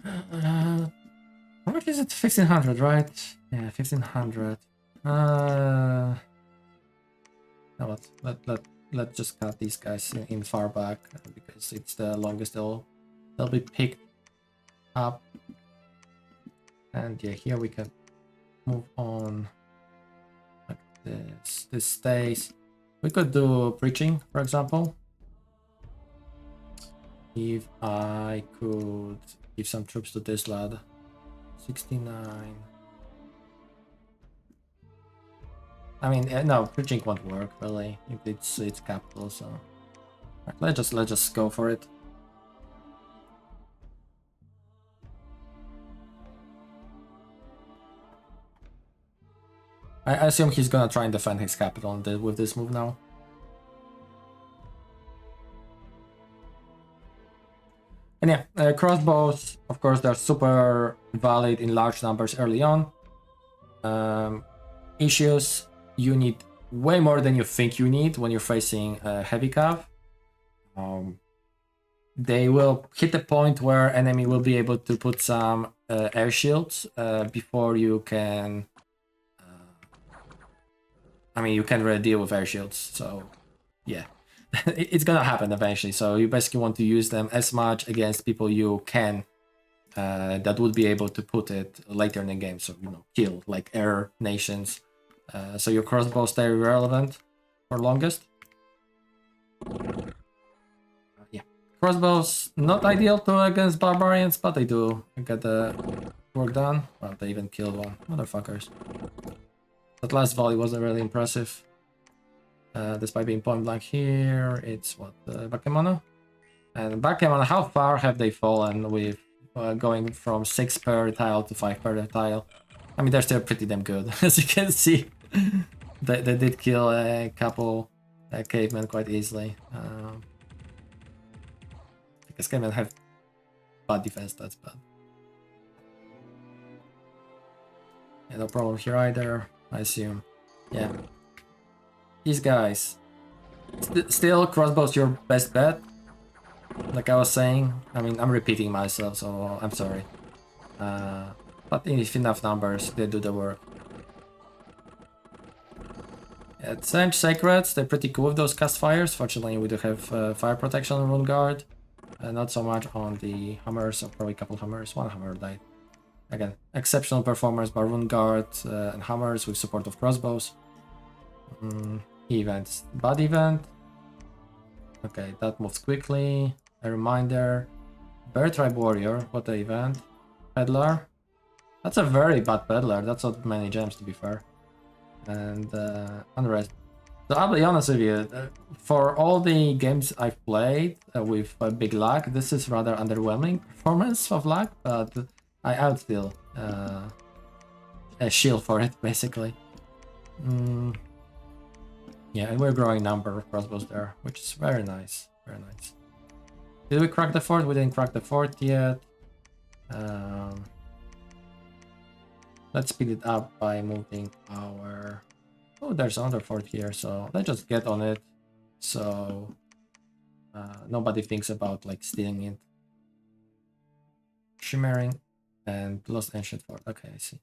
How much is it? 1500, right? Yeah, 1500. Now what? Let's just cut these guys in far back because it's the longest they'll be picked up. And yeah, here we can move on like this. This stays. We could do preaching, for example. If I could give some troops to this lad. 69. I mean, no, preaching won't work really. It's capital, so right, let's just go for it. I assume he's gonna try and defend his capital with this move now. And yeah, crossbows, of course, they're super valid in large numbers early on. Issues, you need way more than you think you need when you're facing a heavy cav. They will hit the point where enemy will be able to put some air shields before you can... I mean, you can't really deal with air shields, so yeah. It's gonna happen eventually, so you basically want to use them as much against people you can that would be able to put it later in the game, so you know, kill like air nations. So your crossbows stay relevant for longest. Yeah, crossbows not ideal to against barbarians, but they do get the work done. Well, they even killed one, motherfuckers. That last volley wasn't really impressive. Despite being point blank here, it's what, Bakemono? And Bakemono, how far have they fallen with going from 6 per tile to 5 per tile? I mean, they're still pretty damn good, as you can see. They did kill a couple cavemen quite easily. Because cavemen have bad defense, that's bad. Yeah, no problem here either, I assume. Yeah. These guys. Still, crossbow's your best bet. Like I was saying. I mean, I'm repeating myself, so I'm sorry. But if enough numbers, they do the work. Yeah, Tzeentch Sacreds, they're pretty cool with those cast fires. Fortunately, we do have fire protection on Rune Guard. Not so much on the hammers, so probably a couple hammers. One hammer died. Again, exceptional performance by Rune Guard and hammers with support of crossbows. Events. Bad event. Okay, that moves quickly. A reminder. Bear Tribe Warrior. What the event? Peddler. That's a very bad Peddler. That's not many gems, to be fair. And Unrest. So I'll be honest with you. For all the games I've played with big lag, this is rather underwhelming performance of lag, but I outstill a shield for it, basically. Yeah, and we're growing number of crossbows there, which is very nice. Very nice. Did we crack the fort? We didn't crack the fort yet. Let's speed it up by moving our... Oh, there's another fort here, so let's just get on it. So nobody thinks about like stealing it. Shimmering and Lost Ancient Fort. Okay, I see.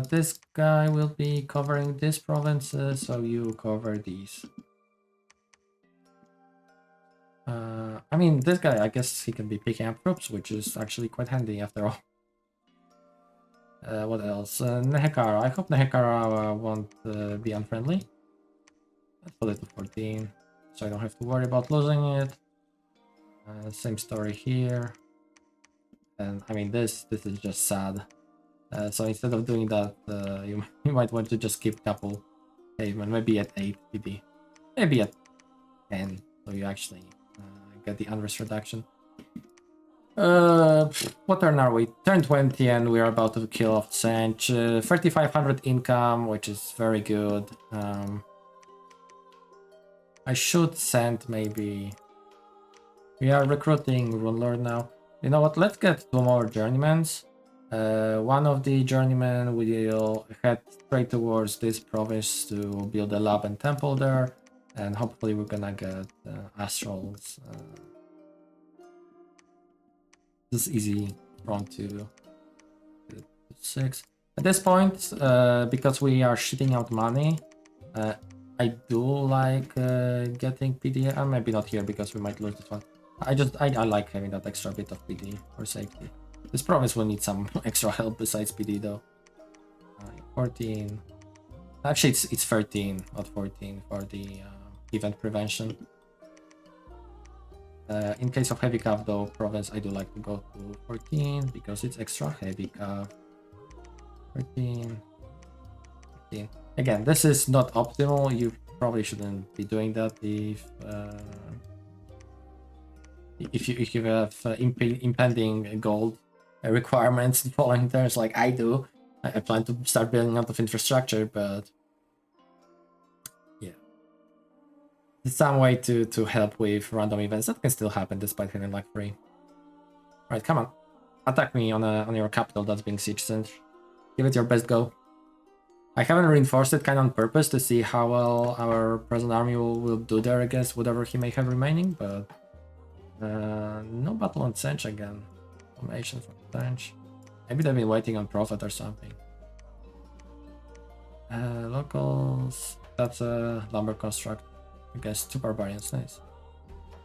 This guy will be covering these provinces, so you cover these. I mean, this guy, I guess he can be picking up troops, which is actually quite handy after all. What else? Nehekara. I hope Nehekara won't be unfriendly. Let's put it to 14, so I don't have to worry about losing it. Same story here. And I mean, this is just sad. So instead of doing that, you might want to just keep a couple cavemen, maybe at 8 PD, maybe at 10, so you actually get the unrest reduction. What turn are we? Turn 20, and we are about to kill off Tzeentch. 3,500 income, which is very good. I should send maybe... We are recruiting Rune Lord now. You know what? Let's get 2 more journeymans. One of the journeymen will head straight towards this province to build a lab and temple there, and hopefully we're gonna get astrals. This is easy from 2 to 6. At this point, because we are shitting out money, I do like getting PD. Maybe not here because we might lose this one. I like having that extra bit of PD for safety. This province will need some extra help besides PD though. 14. Actually, it's 13, not 14 for the event prevention. In case of heavy cav though, province I do like to go to 14 because it's extra heavy cav. 13. 15. Again, this is not optimal. You probably shouldn't be doing that if you have impending gold requirements following turns like I do. I plan to start building out of infrastructure, but yeah, it's some way to help with random events that can still happen despite having like 3. Right, come on, attack me on your capital that's being sieged. Tzeentch. Give it your best go. I haven't reinforced it kind of on purpose to see how well our present army will do there against whatever he may have remaining, but no battle on Tzeentch again. Formation from Tzeentch. Maybe they've been waiting on Prophet or something. Locals. That's a lumber construct against 2 barbarians. Nice.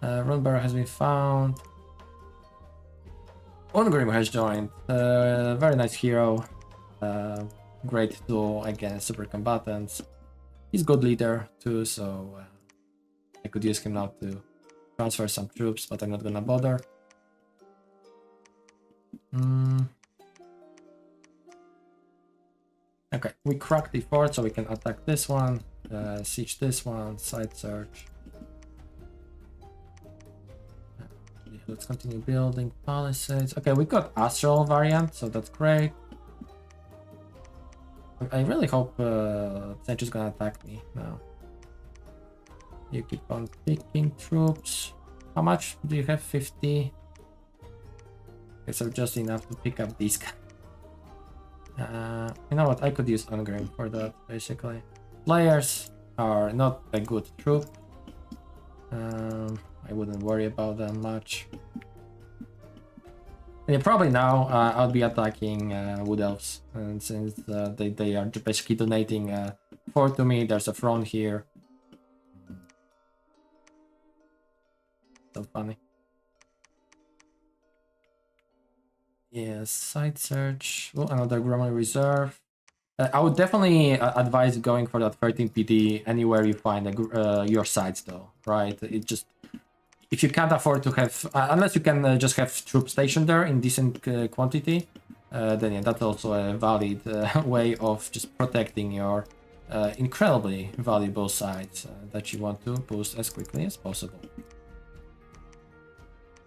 Rune Bearer has been found. Ungrim has joined. Very nice hero. Great tool against super combatants. He's good leader too, so I could use him now to transfer some troops, but I'm not gonna bother. Okay, we cracked the fort, so we can attack this one, siege this one, side search. Let's continue building palisades. Okay, we got astral variant, so that's great. I really hope Tzeentch is gonna attack me now. You keep on picking troops. How much do you have? 50? Okay, so just enough to pick up these guys. You know what? I could use Ungrim for that, basically. Players are not a good troop. I wouldn't worry about them much. And probably now I'll be attacking Wood Elves, and since they are basically donating 4 to me, there's a front here. So funny. Yes, side search. Oh, another Grommet Reserve. I would definitely advise going for that 13 PD anywhere you find your sites though, right? It just, if you can't afford to have, unless you can just have troops stationed there in decent quantity, then yeah, that's also a valid way of just protecting your incredibly valuable sites that you want to boost as quickly as possible.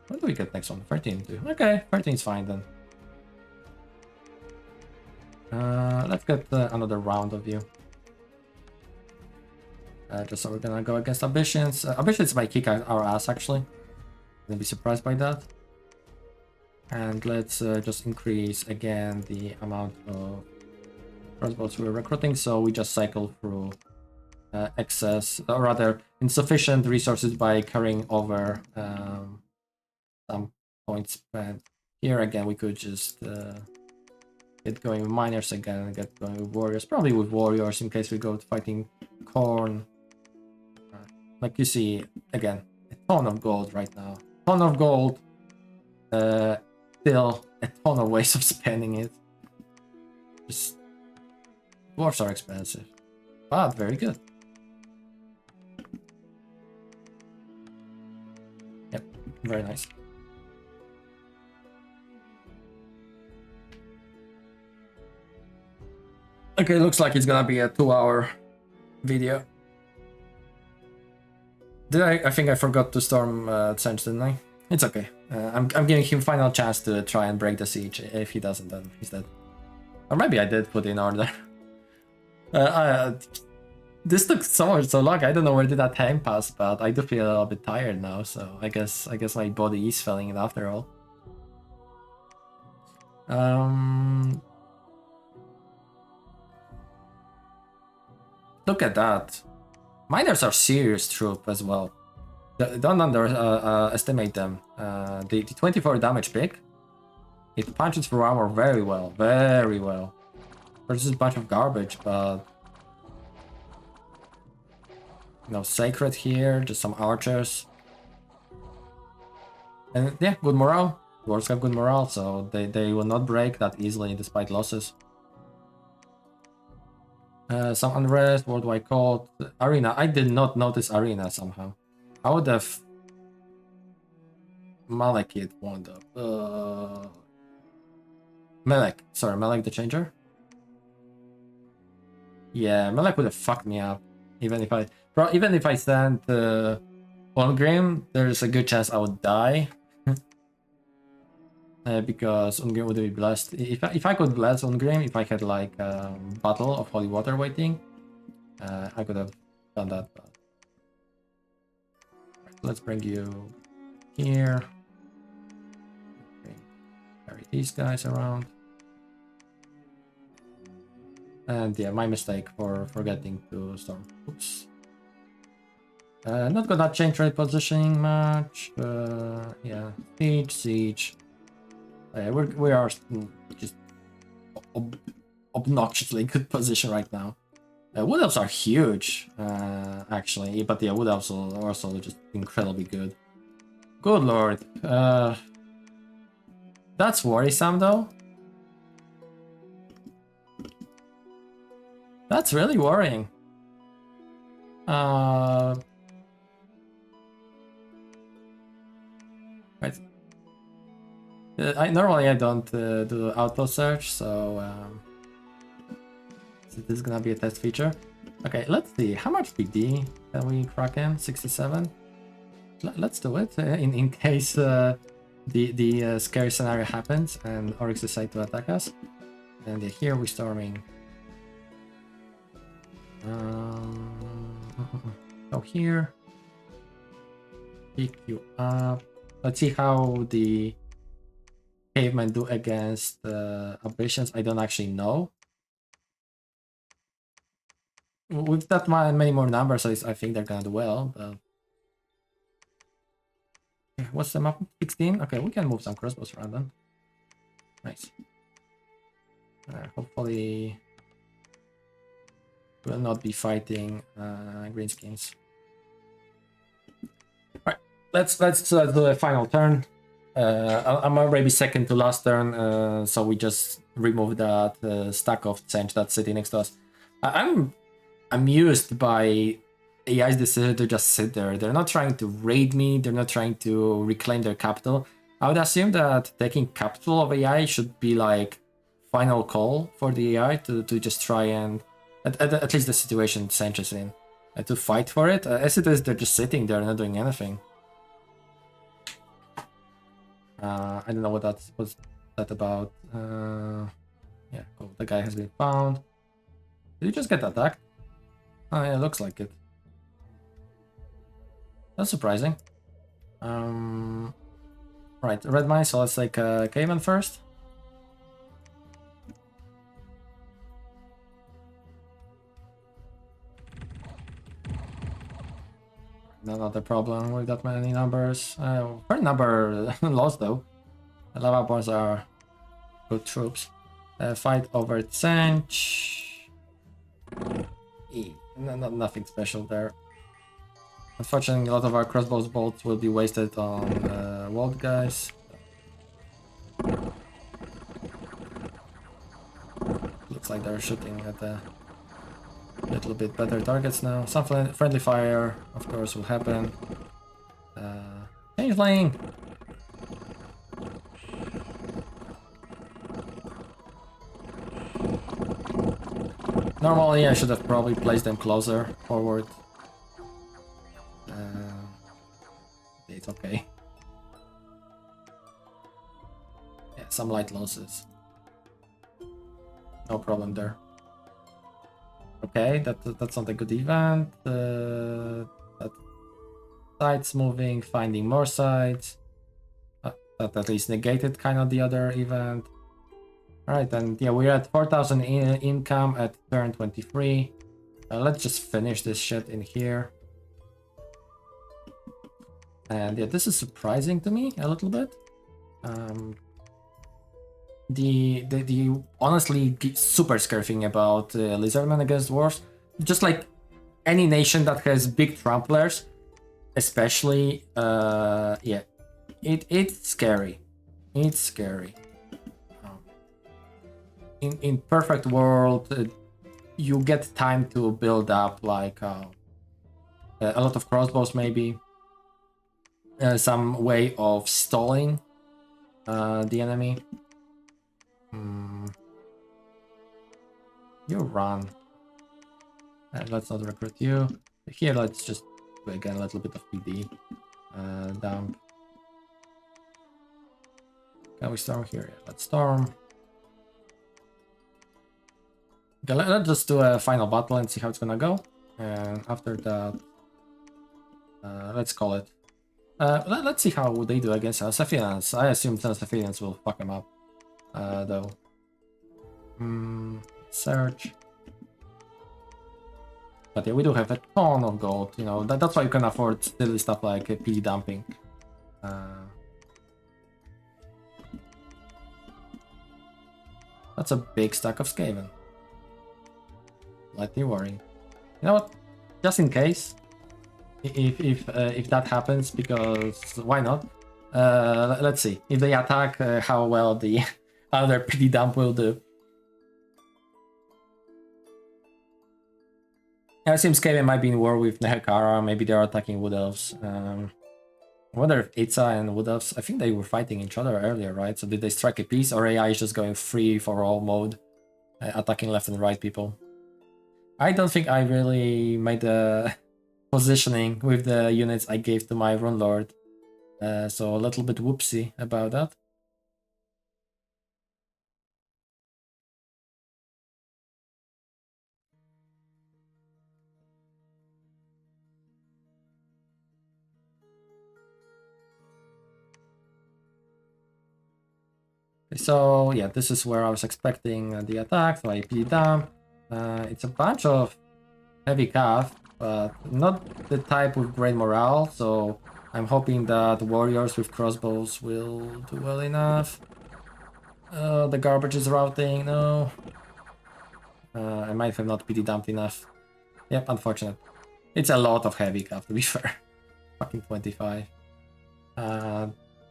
What do we get next one? 13 too. Okay, 13 is fine then. Let's get another round of you. Just so we're gonna go against Ambitions. Ambitions might kick our ass actually. Gonna be surprised by that. And let's just increase again the amount of crossbows we're recruiting. So we just cycle through excess, or rather insufficient resources by carrying over some points spent. Here again, we could just get going with miners again and get going with warriors. Probably with warriors in case we go fighting corn. Like you see, again, a ton of gold right now. Ton of gold. Still a ton of ways of spending it. Just dwarves are expensive, but very good. Yep, very nice. Okay, looks like it's gonna be a 2-hour video. I think I forgot to storm Tzeentch, didn't I? It's okay. I'm giving him final chance to try and break the siege. If he doesn't, then he's dead. Or maybe I did put in order. This took so long. I don't know where did that time pass, but I do feel a little bit tired now. So I guess my body is feeling it after all. Look at that. Miners are serious troop as well. Don't underestimate them. The 24 damage pick, it punches through armor very well, very well. There's just a bunch of garbage, but no sacred here, just some archers. And yeah, good morale. Dwarves have good morale, so they will not break that easily despite losses. Some unrest, worldwide cult, arena. I did not notice arena somehow. I would have Malekith won though. Melek, sorry, Melek the Changer. Yeah, Melek would have fucked me up. Even if I sent Ungrim, there's a good chance I would die. Because Ungrim would be blessed. If I could bless Ungrim, if I had like Battle of Holy Water waiting, I could have done that. But... let's bring you here. Carry these guys around. And yeah, my mistake for forgetting to storm. Oops. Not gonna change trade positioning much. Yeah, siege. We are just obnoxiously good position right now. Wood elves are huge, actually, but yeah, wood elves are also just incredibly good. Good lord. That's worrisome though. That's really worrying. Right. Normally I don't do auto search, so this is gonna be a test feature. Okay, let's see how much PD can we crack in. 67. Let's do it in case the scary scenario happens and Oryx decide to attack us. And here we're storming. Go here. Pick you up. Let's see how the cavemen do against aberrations. I don't actually know. With that many more numbers, I think they're gonna do well. But... what's the map? 16? Okay, we can move some crossbows around then. Nice. Hopefully we'll not be fighting greenskins. Alright, let's do a final turn. I'm already second to last turn, so we just remove that stack of Tzeentch that's sitting next to us. I'm amused by AI's decision to just sit there. They're not trying to raid me, they're not trying to reclaim their capital. I would assume that taking capital of AI should be like final call for the AI to just try and, at least the situation Tzeentch is in, to fight for it. As it is, they're just sitting there not doing anything. I don't know what was that about. Yeah, cool. The guy has been found. Did he just get attacked? Oh yeah, looks like it. That's surprising. Right, red mine, so let's take Caveman first. Not a problem with that many numbers. Per number lost though. The lava bombs are good troops. Fight over Tzeentch. Nothing special there. Unfortunately, a lot of our crossbows bolts will be wasted on walled guys. Looks like they're shooting at a little bit better targets now. Some friendly fire, of course, will happen. Changeling! Normally, I should have probably placed them closer forward. It's okay. Yeah, some light losses. No problem there. Okay, that's not a good event. That sides moving, finding more sides. That at least negated kind of the other event. All right, and yeah, we're at 4,000 income at turn 23. Let's just finish this shit in here. And yeah, this is surprising to me a little bit. The honestly super scary thing about Lizardmen against dwarves, just like any nation that has big tramplers, especially, yeah, it's scary. It's scary. In perfect world, you get time to build up like a lot of crossbows, maybe some way of stalling the enemy. You run. Let's not recruit you. Here, let's just do again a little bit of PD. Dump. Can we storm here? Yeah, let's storm. Okay, let's just do a final battle and see how it's gonna go. And after that, let's call it. Let's see how they do against Safians. I assume Safians will fuck them up, though. Search. But yeah, we do have a ton of gold, you know, that's why you can afford silly stuff like PD dumping. That's a big stack of Skaven. Lightly worrying. You know what? Just in case, if that happens, because why not? Let's see if they attack, how well the other PD dump will do. I assume Skaven might be in war with Nehekara. Maybe they are attacking Wood Elves. I wonder if Itza and Wood Elves, I think they were fighting each other earlier, right? So did they strike a piece, or AI is just going free for all mode, attacking left and right people? I don't think I really made the positioning with the units I gave to my Rune Lord, so a little bit whoopsie about that. So yeah, this is where I was expecting the attack, so I PD dump. It's a bunch of heavy calf, but not the type with great morale, so I'm hoping that warriors with crossbows will do well enough. The garbage is routing, no. I might have not PD dumped enough. Yep, unfortunate. It's a lot of heavy calf, to be fair. Fucking 25.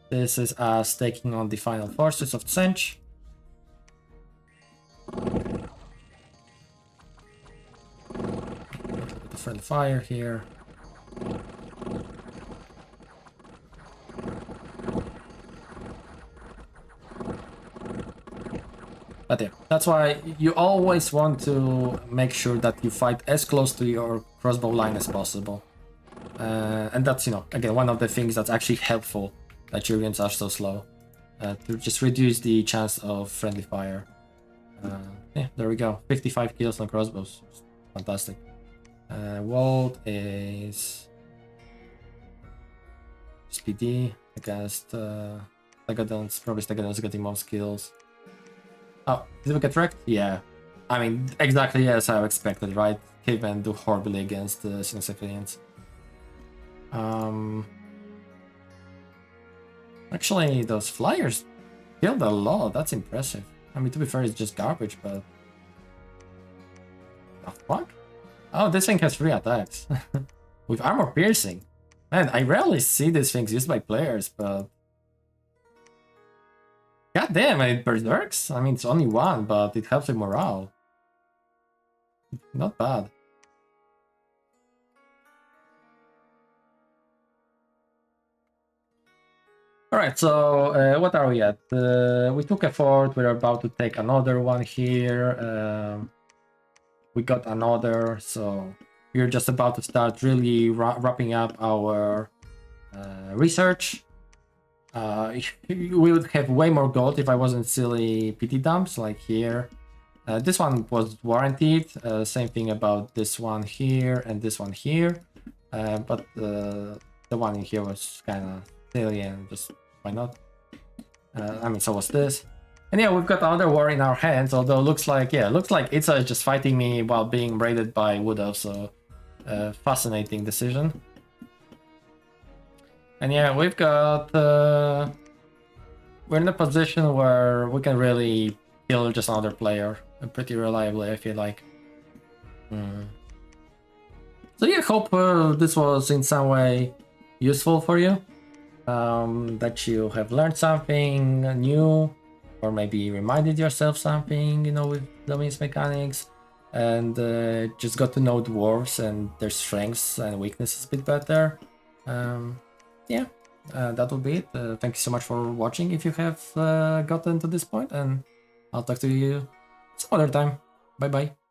This is us taking on the final forces of Tzeentch. With the friendly fire here. But yeah, that's why you always want to make sure that you fight as close to your crossbow line as possible. And that's, you know, again, one of the things that's actually helpful that your units are so slow. To just reduce the chance of friendly fire. Yeah, there we go. 55 kills on crossbows. Fantastic. Walled is SPD against Stegadons. Probably Stegadons getting most kills. Oh, did we get wrecked? Yeah. I mean, exactly as I expected, right? Cavemen do horribly against the civilians. Actually, those flyers killed a lot. That's impressive. I mean, to be fair, it's just garbage, but... The fuck? Oh, this thing has 3 attacks. With armor piercing. Man, I rarely see these things used by players, but... God damn, it berserks? I mean, it's only 1, but it helps with morale. Not bad. Alright, so what are we at? We took a fort, we're about to take another one here. We got another, so we're just about to start really wrapping up our research. We would have way more gold if I wasn't silly PT dumps like here. This one was warranted. Same thing about this one here and this one here. But the one in here was kind of silly and just why not? I mean, so was this. And yeah, we've got another war in our hands, although looks like Itza is just fighting me while being raided by Wood Elf, so fascinating decision. And yeah, we've got we're in a position where we can really kill just another player pretty reliably, I feel like. So yeah, hope this was in some way useful for you, that you have learned something new, or maybe reminded yourself something, you know, with Dominion's mechanics, and just got to know dwarves and their strengths and weaknesses a bit better. Yeah, that will be it. Thank you so much for watching if you have gotten to this point, and I'll talk to you some other time. Bye bye.